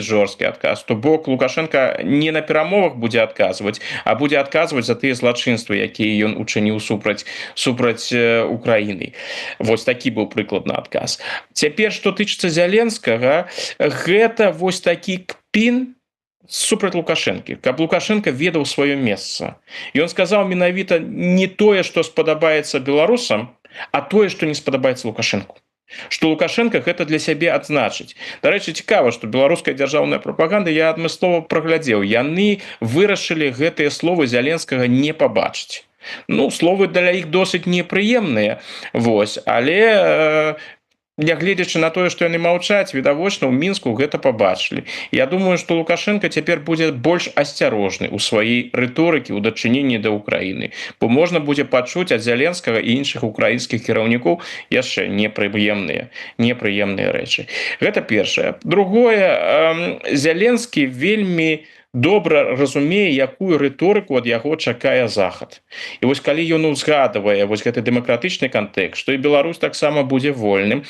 жорсткі адказ. То бок Лукашенко не на перамовах будзе адказваць, а будзе адказваць за тыя злачынствы, якія ён учыніў супраць Украіны. Вось такі быў прыкладны адказ. Цяпер, што тычыцца Зяленскага, гэта вось такі кпін супраць Лукашэнкі, каб Лукашенко ведаў сваё месца. Ён сказаў менавіта не тое, што спадабаецца беларусам, а тое, што не спадабаецца Лукашэнку. Што Лукашенко гэта для сябе адзначыць. Дарэчы, цікава, што беларуская дзяржаўная прапаганда, я адмыслова праглядзеў, яны вырашылі гэтыя словы Зяленскага не пабачыць. Ну, словы для іх досыць непрыемныя, вось, але нягледзячы на тое, што яны маўчаць, відавочна ў Мінску гэта пабачылі. Я думаю, што Лукашенко цяпер будзе больш асцярожны ў сваёй рыторыкі ў дачыненні да Украіны, бо можна будзе пачуць ад Зяленскага і іншых украінскіх кіраўнікоў яшчэ непрыемныя рэчы. Гэта першае. Другое, Зяленскі вельмі добра разумее, якую рыторыку ад яго чакае захад. І вось калі ён узгадвае вось гэты дэмакратычны кантэкст, што і Беларусь таксама будзе вольнай,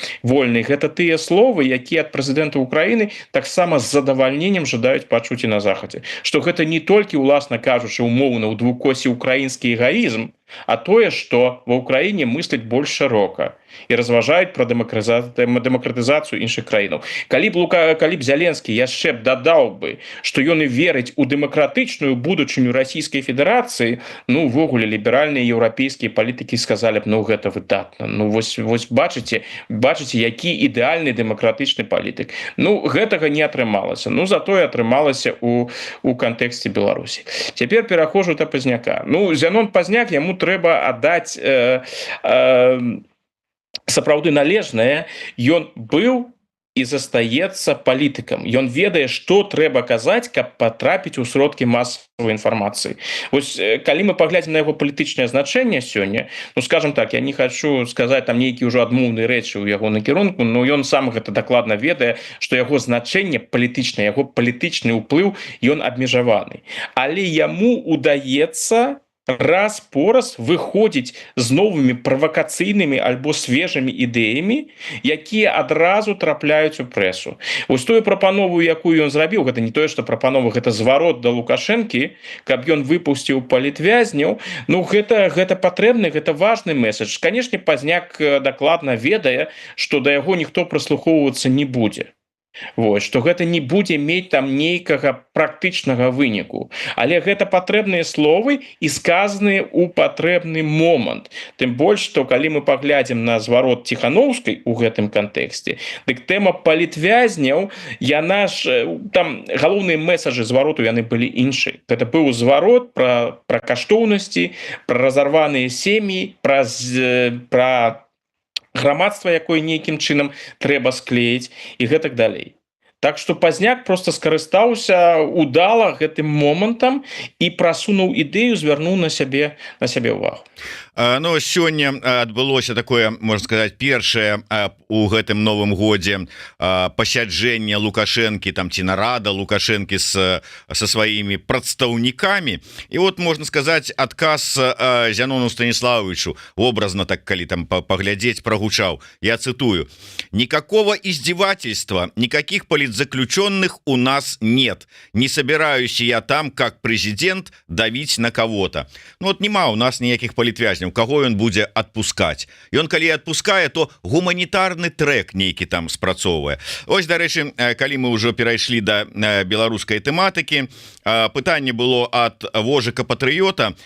гэта тыя словы, якія ад прэзідэнта Украіны таксама з задавальненнем жадаюць пачуць і на захадзе. Што гэта не толькі, уласна кажучы, умоўна ў двукосі украінскі эгаізм, а тое, што ва ўкраіне мысляць больш шырока і разважаюць пра дэмакратызацыю іншых краінаў. Калі б Зяленскі яшчэ б дадаў бы, што ён і верыць у дэмакратычную будучыню Расійскай Федэрацыі, ну, увогуле, ліберальныя еўрапейскія палітыкі сказалі б, ну, гэта выдатна. Ну, вось бачыце, які ідэальны дэмакратычны палітык. Ну, гэтага не атрымалася. Ну, затое атрымалася у кантэксце Беларусі. Цяпер пераходжу да Пазняка. Ну, Зянон Пазняк, яму трэба аддаць сапраўды належнае. Ён быў і застаецца палітыкам. Ён ведае, што трэба казаць, каб патрапіць у сродкі масавай інфармацыі. Вось калі мы паглядзім на яго палітычнае значэнне сёння, ну, скажам так, я не хачу сказаць там нейкія ўжо адмоўныя рэчы ў яго накірунку, но ён сам гэта дакладна ведае, што яго значэнне палітычнае, яго палітычны ўплыў, ён абмежаваны. Але яму удаецца раз-пораз выходзіць з новымі правакацыйнымі альбо свежымі ідэямі, якія адразу трапляюць у прэсу. Вось тую прапанову, якую ён зрабіў, гэта не тое, што прапанова, гэта зварот да Лукашэнкі, каб ён выпусціў палітвязняў, ну, гэта патрэбны, гэта важны месседж. Канешне, Пазняк дакладна ведае, што да яго ніхто прыслухоўвацца не будзе. Вось, што гэта не будзе мець там нейкага практычнага выніку. Але гэта патрэбныя словы і сказаныя ў патрэбны момант. Тым больш, што калі мы паглядзім на зварот Ціханаўскай у гэтым кантэксце, дык тэма палітвязняў, яна ж, там галоўныя месаджы звароту яны былі іншыя. Гэта быў зварот пра каштоўнасці, пра разарваныя сем'і, пра грамадства, якое нейкім чынам трэба склеіць і гэтак далей. Так что Пазняк просто скарыстаўся удала гэтым момантам і прасунуў ідэю, звярнуў на сябе увагу. Ну сёння адбылося такое, можна сказаць, першае у гэтым новым годзе пасяджэнне Лукашэнкі там ці нарада Лукашэнкі со сваімі прадстаўнікамі. І вот можна сказаць, адказ Зянону Станіславовичу образно, так калі там паглядзець, прогучаў. Я цитую: «Никакого издевательства, никаких политзаключенных у нас нет. Не собираюсь я там, как президент, давить на кого-то». Ну вот нема у нас ніякіх палітвязняў, каго ён будзе адпускаць. Ён калі адпускае, то гуманітарны трэк нейкі там спрацоўвае. Ось, дарэчы, калі мы ўжо перайшлі да беларускай тэматыкі, пытанне было ад Вожыка Патрыёта.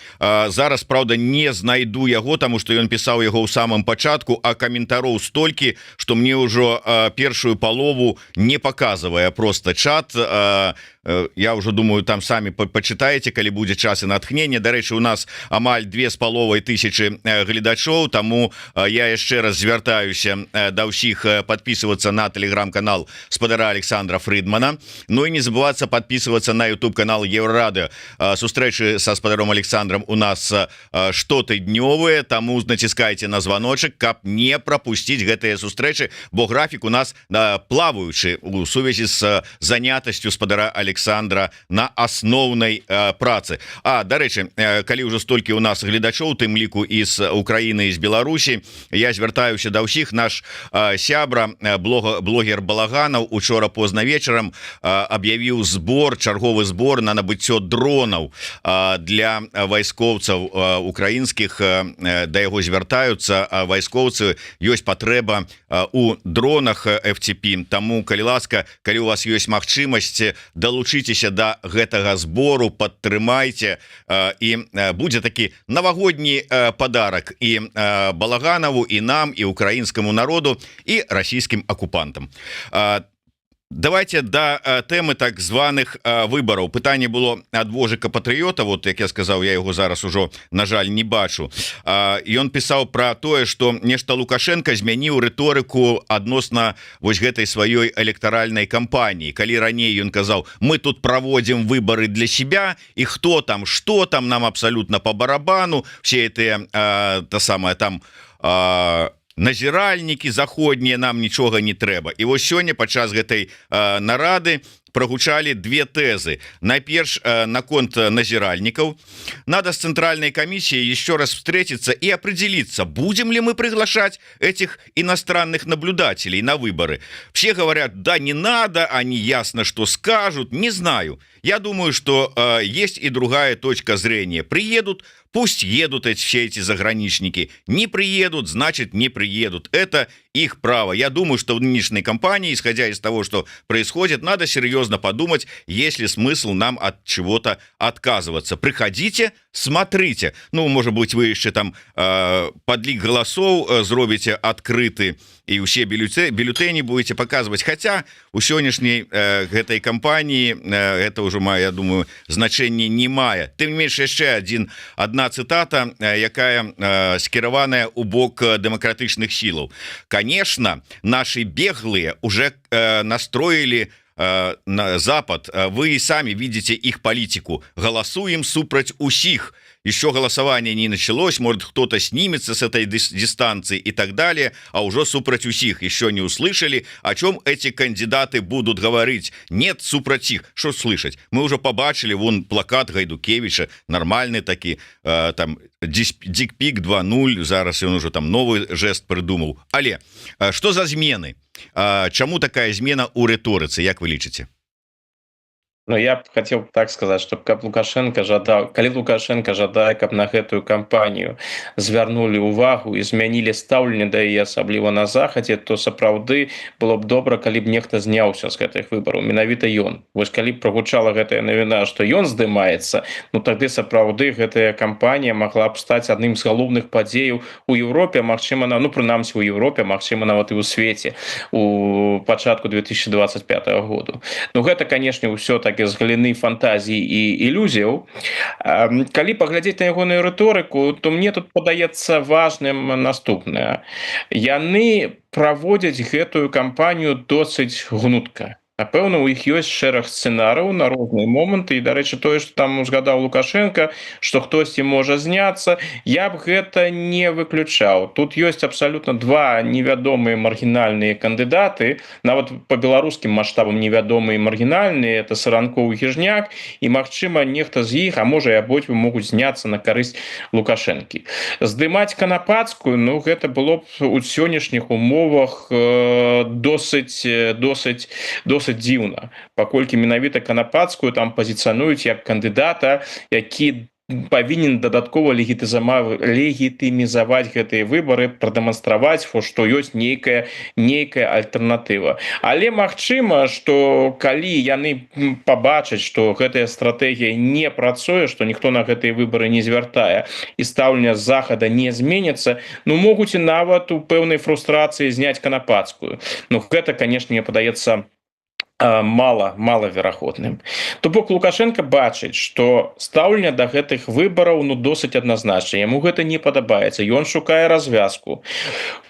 Зараз, праўда, не знайду яго, таму што ён пісаў яго ў самым пачатку, а каментароў столькі, што мне ўжо першую палову не паказвае просто чат. Я ўжо думаю, там самі пачытаеце, калі будзе час і натхнення. Дарэчы, у нас амаль 2500 гледачоў, таму я яшчэ раз звяртаюся да ўсіх подписываться на телеграм-канал спадара Александра Фридмана. Ну і не забывацца подписываться на YouTube канал Еврорадио. Сустрэчы са спадаром Александром у нас штотыднёвыя, таму націскайце на званочак, каб не пропусціць гэтыя сустрэчы, бо графік у нас плаваючы у сувязі з занятасцю спадара Александра на асноўнай працы. Дарэчы, калі ўжо столькі у нас гледачоў, тым ліку і з Украіны, і з Беларусі, я звяртаюся да ўсіх. Наш сябра, блогер Балаганаў, учора позна вечарам аб'явіў чарговы збор на набыццё дронаў для вайскоўцаў украінскіх. Да яго звяртаюцца вайскоўцы, ёсць патрэба у дронах FTP, таму, калі ласка, калі у вас ёсць магчымасць, далучыцеся да гэтага збору, падтрымайце, і будзе такі навагодні падарак і Балаганаву, і нам, і украінскаму народу, і расійскім акупантам. Давайте да тэмы так званых выбараў. Пытанне было ад Вожыка Патрыёта, вот як я сказаў, я яго зараз ужо, на жаль, не бачу. Ён пісаў пра тое, што нешта Лукашенко змяніў рыторыку адносна вось гэтай сваёй электаральнай кампаніі. Калі раней ён казаў: мы тут праводзім выбары для себя, і хто там, што там, нам абсалютна по барабану, все гэтыя назіральнікі заходнія, нам нічога не трэба. І вось сёння падчас гэтай нарады прогучалі две тезы. Найперш, наконт назиральников. Надо с Центральной комиссией еще раз встретиться и определиться, будем ли мы приглашать этих иностранных наблюдателей на выборы. Все говорят: да, не надо, они ясно, что скажут, не знаю. Я думаю, что есть и другая точка зрения. Приедут, пусть едут все эти заграничники. Не приедут, значит не приедут. Это их право. Я думаю, что в нынешней кампании, исходя из того, что происходит, надо серьезно подумать, есть ли смысл нам от чего-то отказываться. Приходите, смотрите. Ну, может быть, вы еще там подлик голосов зробите открыты, и все бюллетени будете показывать. Хотя у сегодняшней этой кампании это уже, я думаю, значение не мае. Тем не меньше, еще одна цитата, якая скіраваная у бок демократичных силов. Конечно, наши беглые уже настроили на Запад. Вы сами видите их политику. Голосуем супрать усих. Еще голосование не началось, может, кто-то снимется с этой дистанции и так далее, а уже супрать усих. Еще не услышали, о чем эти кандидаты будут говорить. Нет, супрать их. Что слышать? Мы уже побачили, вон плакат Гайдукевича, нормальный такой, там, дикпик 2.0, зараз он уже там новый жест придумал. Але, что за змены? Чему такая змена у риторицы, як вы лічыце? Ну, я б хотел так сказать, что калі Лукашенко жадае, каб на гэтую кампанію звярнули увагу і змянілі стаўленне да яе, асабліва на захадзе, то сапраўды было б добра, калі б нехта зняўся з гэтых выбараў, менавіта ён. Вось калі б прагучала гэтая навіна, што ён здымаецца, ну тады сапраўды гэтая кампанія магла б стаць адным з галоўных падзеяў у Еўропе, магчыма, ну прынамсі у Еўропе, магчыма, нават і ў свеце у пачатку 2025 году. Ну гэта, канешне, ўсё так з галіны фантазій і ілюзіяў. Калі паглядзець на ягоную рыторыку, то мне тут падаецца важным наступнае. Яны праводзяць гэтую кампанію досыць гнутка. Напэўна, у іх ёсць шэраг сцэнарыяў на розныя моманты і, дарэчы, тое, што там узгадаў Лукашенко, што хтосьці можа зняцца, я б гэта не выключаў. Тут ёсць абсалютна два невядомыя маргінальныя кандыдаты, нават па беларускім маштабам невядомыя маргінальныя, это Саранкоў і Хіжняк, і, магчыма, нехта з іх, а можа і абодва могуць зняцца на карысць Лукашэнкі. Здымаць Канапацкую, ну, гэта было б у сённяшніх умовах досыць дзіўна, паколькі менавіта Канапацкую там пазіцыянуюць як кандыдата, які павінен дадаткова легітымізаваць гэтыя выбары, прадэманстраваць, што ёсць нейкая альтэрнатыва. Але магчыма, што калі яны пабачаць, што гэтая стратэгія не працуе, што ніхто на гэтыя выбары не звяртае і стаўленне з захада не зменіцца, ну могуць і нават у пэўнай фрустрацыі зняць Канапацкую. Ну гэта, канешне, мне падаецца малаверагодным. То бок Лукашенко бачыць, што стаўленне да гэтых выбараў ну досыць адназначна. Яму гэта не падабаецца. Ён шукае развязку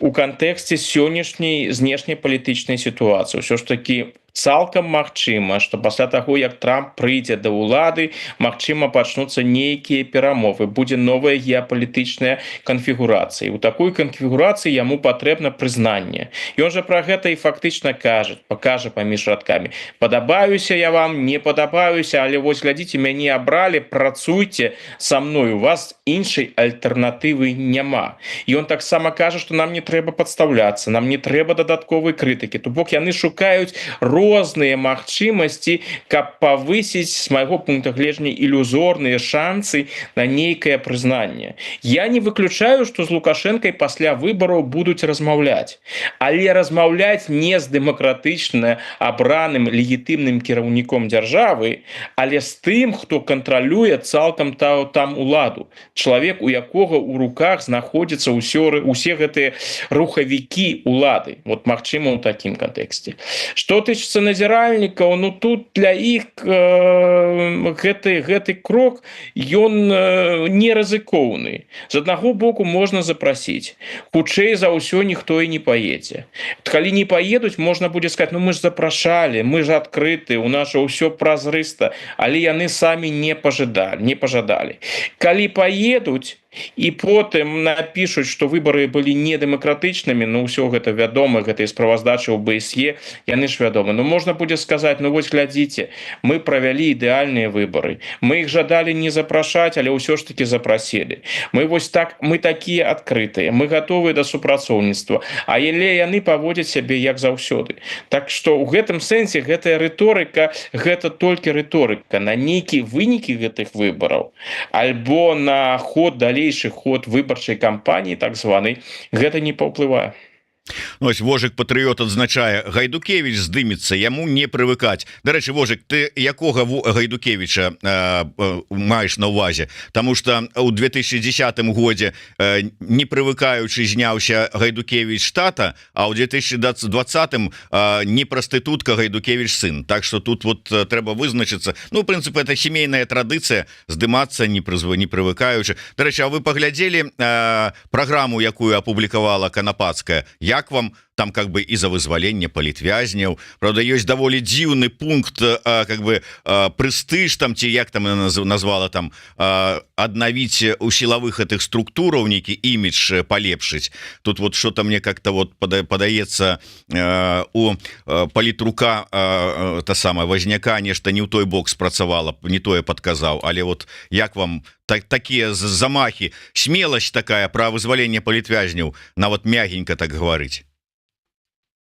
у кантэксце сённяшняй знешнепалітычнай сітуацыі. Усё ж такі цалкам магчыма, што пасля таго, як Трамп прыйдзе да ўлады, магчыма, пачнуцца нейкія перамовы, будзе новая геапалітычная канфігурацыя. У такой канфігурацыі яму патрэбна прызнанне. Ён жа пра гэта і фактычна пакажа паміж радкамі. Падабаюся я вам, не падабаюся, але вось глядзіце, мяне абралі, працуйце са мной, у вас іншай альтэрнатывы няма. Ён таксама кажа, што нам не трэба падстаўляцца, нам не трэба дадатковай крытыкі. То бок яны шукаюць розныя магчымасці, каб павысіць, з майго пункта гледжання, ілюзорныя шансы на нейкае прызнанне. Я не выключаю, што з Лукашэнкай пасля выбараў будуць размаўляць. Але размаўляць не з дэмакратычна абраным легітымным кіраўніком дзяржавы, але з тым, хто кантралюе цалкам там уладу. Чалавек, у якога ў руках знаходзяцца усе гэтыя рухавікі улады. Вот магчыма, ў такім кантэксце. Што тычыцца назіральнікаў, ну тут для іх гэты крок, ён не рызыкоўны. З аднаго боку можна запрасіць. Хутчэй за ўсё ніхто і не паедзе. Калі не паедуць, можна будзе сказаць, ну мы ж запрашалі, мы ж адкрыты, у нас жа ўсё празрыста, але яны самі не пажадалі. Калі паедуць, і потым напішуць, што выбары былі недэмакратычнымі, ну ўсё гэта вядома, гэта і справаздача ў БСЕ, яны ж вядомы. Ну можна будзе сказаць, ну вось глядзіце, мы правялі ідэальныя выбары, мы іх жадалі не запрашаць, але ўсё ж такі запрасілі. Мы такія адкрытыя, мы гатовыя да супрацоўніцтва, але яны паводзяць сябе як заўсёды. Так што ў гэтым сэнсе гэтая рыторыка, гэта толькі рыторыка на нейкія вынікі гэтых выбараў, альбо на далейшы ход выбарчай кампаніі, так званай, гэта не паўплывае. Ось Вожык патрыёт адзначае, Гайдукевіч здымецца, яму не прывыкаць. Дарэчы, Вожык, ты якога Гайдукевіча маеш на ўвазе? Таму што ў 2010 годзе не прывыкаючы зняўся Гайдукевіч тата, а ў 2020 не прастытутка Гайдукевіч сын. Так што тут вот трэба вызначыцца. Ну, в прынцыпе, это сямейная традыцыя здымацца не прывыкаючы. Дарэчы, а вы паглядзелі праграму, якую апублікавала Канапацкая? Як вам там как бы і за вызваленне палітвязняў? Правда, ёсць даволі дзіўны пункт, как бы прэстыж там, ці як там назвала там, аднавіць у сілавых гэтых структураў нейкі імідж палепшыць. Тут вот что-то мне как-то вот падаецца у палітрука та самая Возняка нешта не ў той бок спрацавала, не тое падказаў. Але вот як вам такія замахі, смеласць такая пра вызваленне палітвязняў, нават мягенько так гаварыць?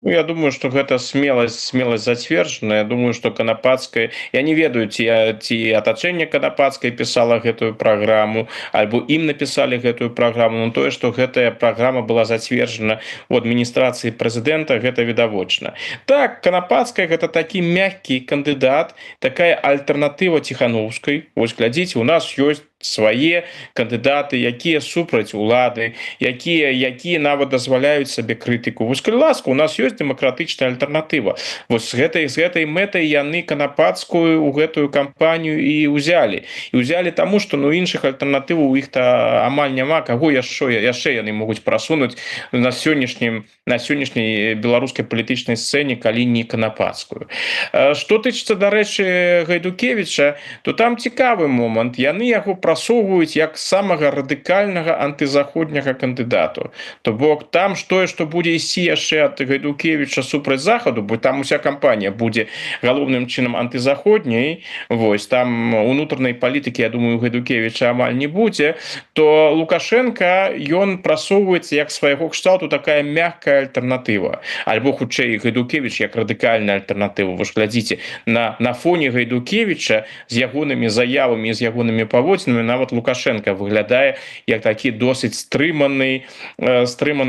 Ну, я думаю, что гэта смелость зацверджена. Я думаю, что Канапацкая, я не ведаю, ці атачэнне Канапацкай пісала гэтую праграму, альбо ім напісалі гэтую праграму, но тое, што гэтая праграма была зацверджена у адміністрацыі прэзідэнта, гэта відавочна. Так, Канапацкая гэта такі мяккі кандыдат, такая альтэрнатыва Ціхановскай. Вось глядзіце, у нас ёсць свае кандыдаты, якія супраць улады, якія нават дазваляюць сабе крытыку. Вось калі ласка, у нас ёсць дэмакратычная альтэрнатыва. Вось з гэтай мэтай яны канападскую ў гэтую кампанію і ўзялі. І ўзялі таму, што іншых альтэрнатываў у іх-то амаль няма, каго яшчэ яны могуць прасунуць на сённяшняй беларускай палітычнай сцэне, калі не канападскую. Што тычыцца, дарэчы, Гайдукевіча, то там цікавы момант. Яны яго прасоўваюць як самага радыкальнага антызаходняга кандыдату. То бок там тое, што будзе ісці яшчэ ад Гайдукевіча супраць захаду, бо там уся кампанія будзе галоўным чынам антызаходняй, вось там унутранай палітыкі, я думаю, у Гайдукевіча амаль не будзе, то Лукашенко ён прасоўваецца як свайго кшталту такая мягкая альтэрнатыва, альбо хутчэй Гайдукевіч як радыкальная альтэрнатыва. Вы ж глядзіце, на фоне Гайдукевіча з ягонымі заявамі, з ягонымі паводзінамі нават Лукашенко выглядае як такі досыць стрыманы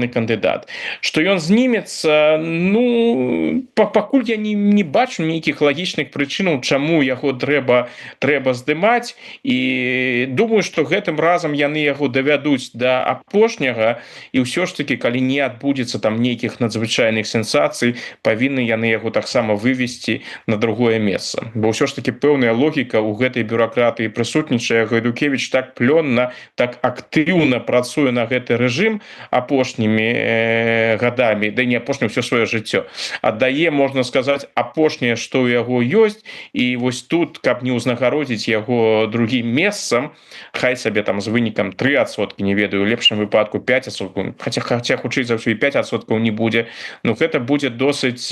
кандыдат. Што ён знімецца, пакуль я не бачу нейкіх лагічных прычынаў, чаму яго трэба здымаць, і думаю, што гэтым разам яны яго давядуць да апошняга, і ўсё ж таки, калі не адбудзецца там нейкіх надзвычайных сенсацый, павінны яны яго таксама вывесці на другое месца. Бо ўсё ж таки пэўная логіка ў гэтай бюракратыі прысутнічае. Гайдукевіч так плённа, так актыўна працуе на гэты рэжым апошнімі гадамі, да не апошнім ўсё сваё жыццё. Аддае, можна сказаць, апошняе, што ў яго ёсць, і вось тут, каб не ўзнагародзіць яго другім месцам, хай сабе там з вынікам 3%, не ведаю, у лепшым выпадку 5%, хаця хутчэй за ўсё і 5% не будзе, гэта будзе досыць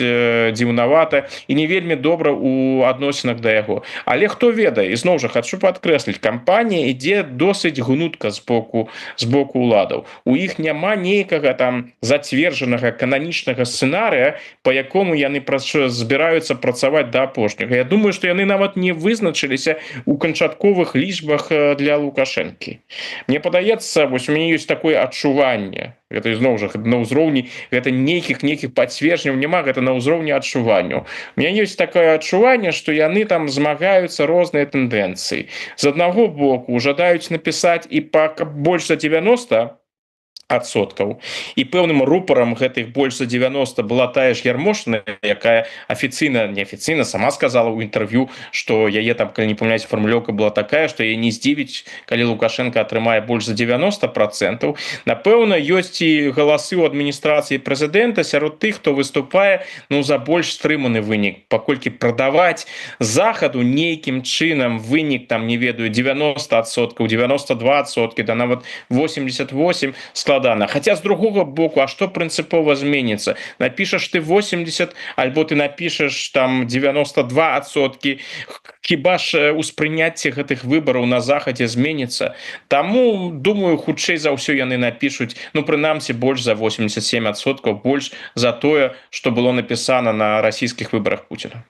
дзіўнавата і не вельмі добра ў адносінах да яго. Але хто ведае, ізноў жа хачу падкрэсліць, кампанія ідзе досыць гнутка з боку уладаў. У іх няма нейкага там зацверджанага кананічнага сцэнарыя, па якому яны збіраюцца працаваць да апошняга. Я думаю, што яны нават не вызначыліся ў канчатковых лічбах для Лукашэнкі. Мне падаецца, вось у мяне ёсць такое адчуванне, гэта ізноў жа на ўзроўні, гэта нейкіх пацверджанняў няма, гэта на ўзроўні адчуванняў. У мяне ёсць такое адчуванне, што яны там змагаюцца розныя тэндэнцыі. З аднаго боку жадаюць напісаць і больш за 90%, і пэўным рупарам гэтых больш за 90 была тая ж Ярмошына, якая неафіцыйна сама сказала ў інтэрв'ю, што яе там, калі не памыляюсь, фармулёўка была такая, што яе не здзівіць, калі Лукашенко атрымае больш за 90%. Напэўна, ёсць і галасы ў адміністрацыі прэзідэнта сярод тых, хто выступае за больш стрыманы вынік, паколькі прадаваць захаду нейкім чынам вынік, там, не ведаю, 90%, 92%, да нават 88% складана. Хаця з другого боку, а што прынцыпова зменіцца? Напішаш ты 80, альбо ты напішаш там 92%, хіба ж успрыняцце гэтых выбараў на захадзе зменіцца? Таму, думаю, хутчэй за ўсё яны напішуць, прынамсі, больш за 87%, больш за тое, што было напісана на расійскіх выбарах Пуціна.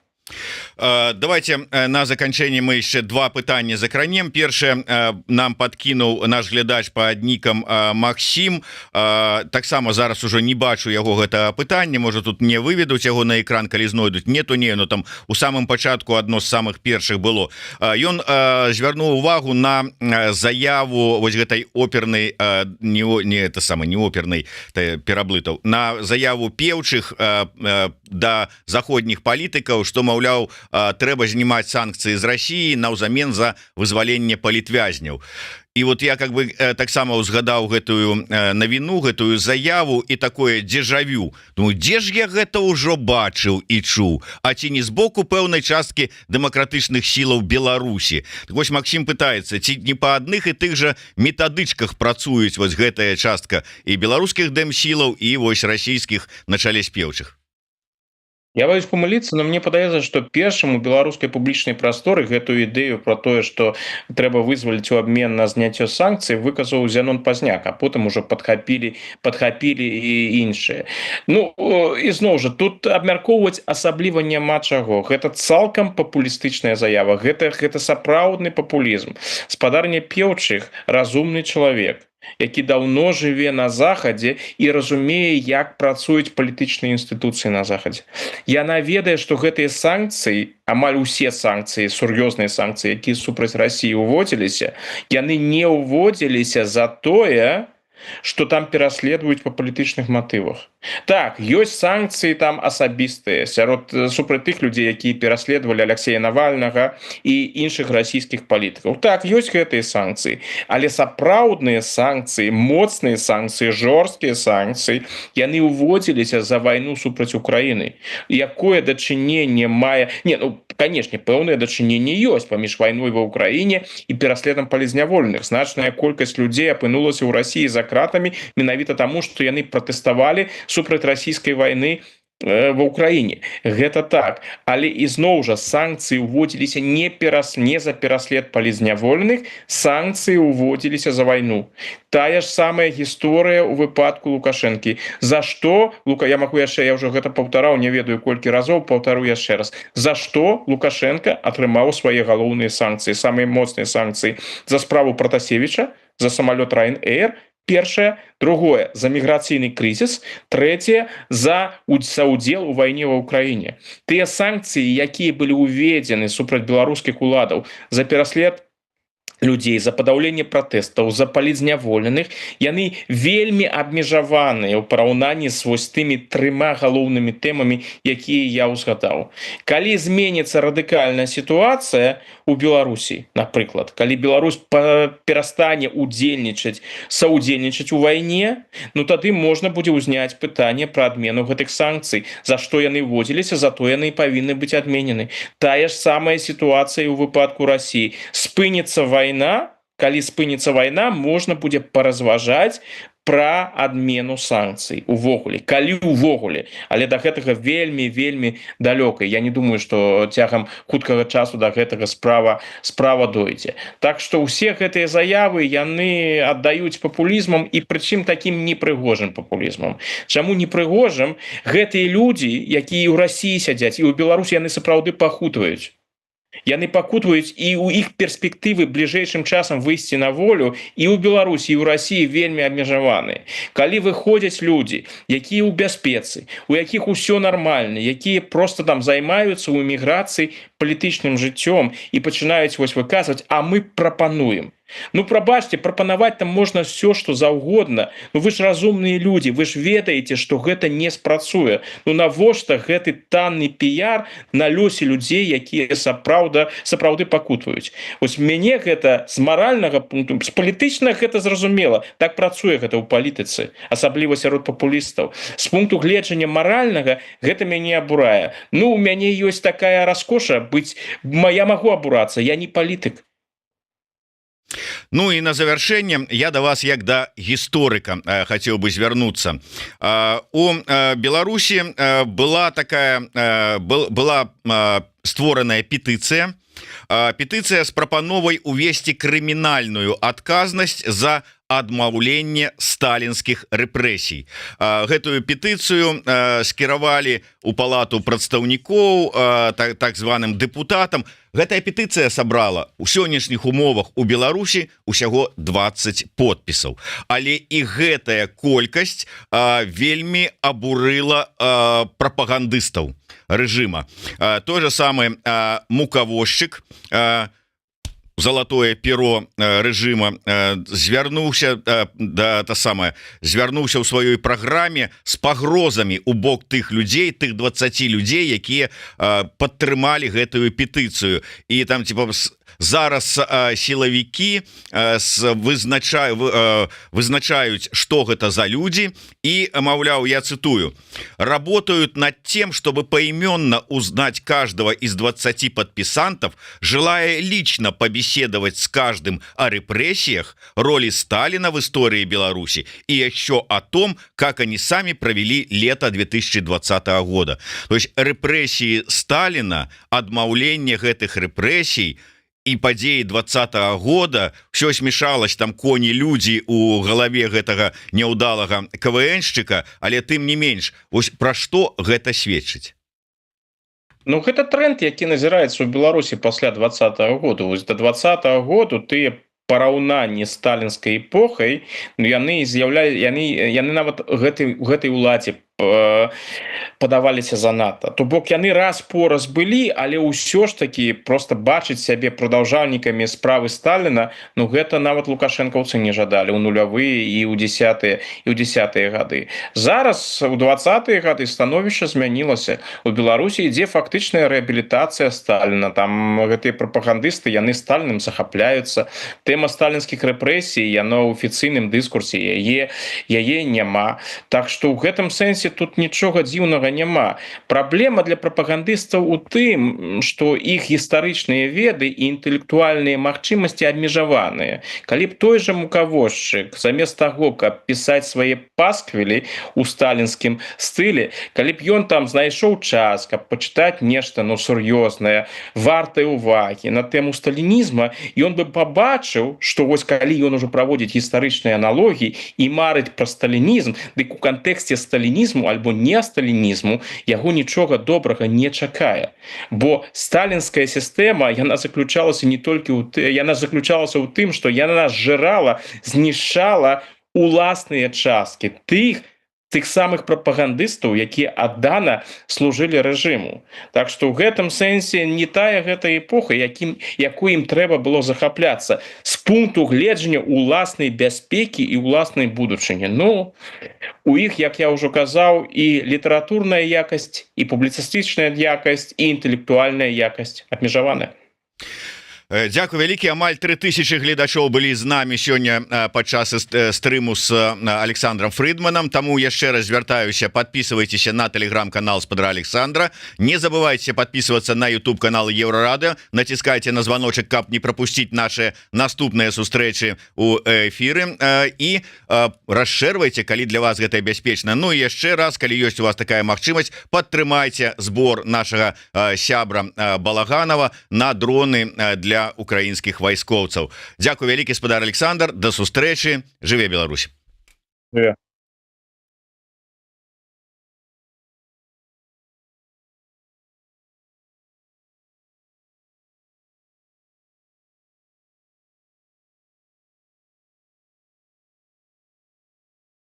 Давайте на заканчэнне мы яшчэ два пытання закранем. Першае нам подкінуў наш глядач под нікам Максим. Таксама зараз ужо не бачу яго гэта пытанне, можа тут не выведуць яго на экран, калі знойдуць, не там у самым пачатку адно з самых першых было. Ён звярнуў увагу на заяву вось гэтай опернай, не опернай, пераблытаў, на заяву пеўчых да заходніх палітыкаў, што, маўляў, трэба знімаць санкцыі з России наўзамен за вызваленне палітвязняў. І вот я как бы таксама узгадаў гэтую навіну, гэтую заяву і такое дзежавю. Думаю, дзе ж я гэта ўжо бачыў і чуў, а ці не з боку пэўнай часткі дэмакратычных сілаў Беларусі. Так вось Максим пытаецца, ці не па адных і тых жа метадычках працуюць вось гэтая частка і беларускіх дэмсілаў, і вось расійскіх на чале з пеўчых. Я боюсь помылиться, но мне падаецца, што першым у беларускай публічнай прасторы гэтую ідэю про тое, што трэба вызваліць у абмен на зняццё санкцый, выказаў Зянон Пазняк, а потым ужо падхапілі і іншыя. Ізноў жа, тут абмяркоўваць асабліва няма чаго. Гэта цалкам папулістычная заява, гэта сапраўдны папулізм. Спадарня Пеўчых разумны чалавек. які даўно жыве на захадзе і разумее, як працуюць палітычныя інстытуцыі на захадзе. Яна ведае, што гэтыя санкцыі, амаль усе санкцыі, сур'ёзныя санкцыі, якія супраць Расіі ўводзіліся, яны не ўводзіліся за тое, что там пераследуюць па палітычных матывах. Так, ёсць санкцыі там асабістыя сярод супраць тых людзей, якія пераследавалі Алексея Навальнага і іншых расійскіх палітыкаў. Так, ёсць гэтыя санкцыі, але сапраўдныя санкцыі, моцныя санкцыі, жорсткія санкцыі, яны ўводзіліся за вайну супраць Украіны. Якое дачыненне мае... Не, ну, канешне, пэўнае дачыненне ёсць паміж вайной ва Ўкраіне і пераследам палізняволеных. Значная колькасць людзей апынулася ў Расіі за кратамі менавіта таму, што яны пратэставалі супраць расійскай вайны ва Ўкраіне. Гэта так. Але ізноў жа санкцыі ўводзіліся не за пераслед палізняволеных, санкцыі ўводзіліся за вайну. Тая ж самая гісторыя ў выпадку Лукашэнкі. За што, я магу яшчэ, я ўжо гэта паўтараў, не ведаю колькі разоў, паўтару яшчэ раз. За што Лукашенко атрымаў свае галоўныя санкцыі, самыя моцныя санкцыі? За справу Пратасевіча, за самалёт Ryanair, першае, другое за міграцыйны крызіс, трэцяе за удзел у вайне ва Ўкраіне. Тыя санкцыі, якія былі ўведзены супраць беларускіх уладаў за пераслед людзей, за падаўленне пратэстаў, за палізняволеных, яны вельмі абмежаваныя ў параўнанні з вось тымі трыма галоўнымі тэмамі, якія я ўзгадаў. Калі зменіцца радыкальная сітуацыя у Беларусі, напрыклад, калі Беларусь перастане саўдзельнічаць у вайне, ну тады можна будзе ўзняць пытанне пра адмену гэтых санкцый. За што яны ўводзіліся, за то яны і павінны быць адменены. Тая ж самая сітуацыя ў выпадку Расіі. Спыніцца вайна, калі спыніцца вайна, можна будзе паразважаць пра адмену санкцый увогуле, калі ўвогуле, але да гэтага вельмі далёка. Я не думаю, што цягам хуткага часу да гэтага справа дойдзе. Так што ўсе гэтыя заявы яны аддаюць папулізмам, і прычым такім непрыгожым папулізмам. Чаму непрыгожым? Гэтыя людзі, якія ў Расіі сядзяць і ў Беларусі, яны сапраўды пакутваюць. Яны пакутваюць, і ў іх перспектывы бліжэйшым часам выйсці на волю і ў Беларусі, і ў Расіі вельмі абмежаваныя. Калі выходзяць людзі, якія ў бяспецы, у якіх усё нармальна, якія просто там займаюцца ў эміграцыі палітычным жыццём і пачынаюць вось выказваць, а мы прапануем. Ну, прабачце, прапанаваць там можна все, што заўгодна. Ну, вы ж разумныя людзі, вы ж ведаеце, што гэта не спрацуе. Ну, навошта гэты танны піяр на лёсе людзей, якія сапраўды пакутваюць? Вось мяне гэта з маральнага пункту, з палітычнага гэта зразумела. Так працуе гэта ў палітыцы, асабліва сярод папулістаў. З пункту гледжання маральнага гэта мяне абурае. Ну, у мяне ёсць такая раскоша быць, я магу абурацца, я не палітык. Ну і на завяршэнне я да вас як да гісторыка хацеў бы звярнуцца. У Беларусі была створаная петыцыя з прапановай увесці крымінальную адказнасць за адмаўленне сталінскіх рэпрэсій. Гэтую петыцыю скіравалі ў палату прадстаўнікоў так званым дэпутатам. Гэтая петыцыя сабрала ў сённяшніх умовах у Беларусі усяго 20 подпісаў. Але і гэтая колькасць вельмі абурыла прапагандыстаў рэжыма. Той же самы мукавозчык, залатое перо рэжыма, звярнуўся ў сваёй праграме з пагрозамі ў бок тых людзей, тых 20 людзей, якія падтрымалі гэтую петыцыю. І там типа зараз сілавікі вызначаюць, што гэта за людзі, і, маўляў, я цытую: «Работают над тем, чтобы поименно узнать каждого из 20 подписантов, желая лично побеседовать с каждым о репрессиях, роли Сталина в истории Беларуси и еще о том, как они сами провели лето 2020 года». То есть репрессии Сталина, адмаўленне гэтых репрессий і падзеі 20-го года, все смешалось, там коні людзі у галаве гэтага няўдалага КВНшчыка, але тым не менш, вось пра што гэта сведчыць? Ну, гэта тренд, які назіраецца ў Беларусі пасля 20-го году. Вось до 20-го году тыя параўнанні з сталінскай эпохай, ну, яны нават гэтай уладзе падаваліся занадта. То бок яны раз-пораз былі, але ўсё ж таки просто бачыць сябе прадаўжальнікамі справы Сталіна, ну гэта нават лукашэнкаўцы не жадалі ў нулявыя і ў дзесятыя гады. Зараз у 20-е гады становішча змянілася. У Беларусі ідзе фактычная рэабілітацыя Сталіна. Там гэтыя прапагандысты, яны Сталіным захапляюцца. Тэма сталінскіх рэпрэсій, яна ў афіцыйным дыскурсе, яе няма. Так што ў гэтым сэнсе тут нічога дзіўнага няма. Праблема для прапагандыстаў у тым, што іх гістарычныя веды і інтэлектуальныя магчымасці абмежаваныя. Калі б той жа мукавозчык, замест таго, каб пісаць свае пасквілі ў сталінскім стылі, калі б ён там знайшоў час, каб пачытаць нешта, ну, сур'ёзнае, вартае ўвагі на тэму сталінізма, ён бы пабачыў, што вось калі ён ужо праводзіць гістарычныя аналогіі і марыць пра сталінізм, дык у кантэксце сталінізму альбо не сталінізму яго нічога добрага не чакае. Бо сталінская сістэма, яна заключалася не толькі яна заключалася ў тым, што яна зжырала, знішчала уласныя часткі тых самых прапагандыстаў, якія аддана служылі рэжыму. Так што ў гэтым сэнсе не тая гэта эпоха, якой ім трэба было захапляцца з пункту гледжання уласнай бяспекі і уласнай будучыні. Ну, у іх, як я ўжо казаў, і літаратурная якасць, і публіцыстычная якасць, і інтэлектуальная якасць абмежаваная. Дзякую вялікі. Амаль 3000 гледачоў былі з намі сёння падчас стрыму з Александром Фридманам. Таму яшчэ раз звяртаюся, подписывайтеся на телеграм-канал спадара Александра. Не забывайте подписываться на YouTube канал Еврорадио. Натискайте на звоночек, каб не пропустить наши наступныя сустрэчы у эфиры. И расширвайте, калі для вас гэта бяспечна. Ну и яшчэ раз, калі ёсць у вас такая магчымасць, падтрымайце збор нашага сябра Балаганова на дроны для украінскіх вайскоўцаў. Дзякуй вялікі, спадар Александр. Да сустрэчы. Жыве Беларусь.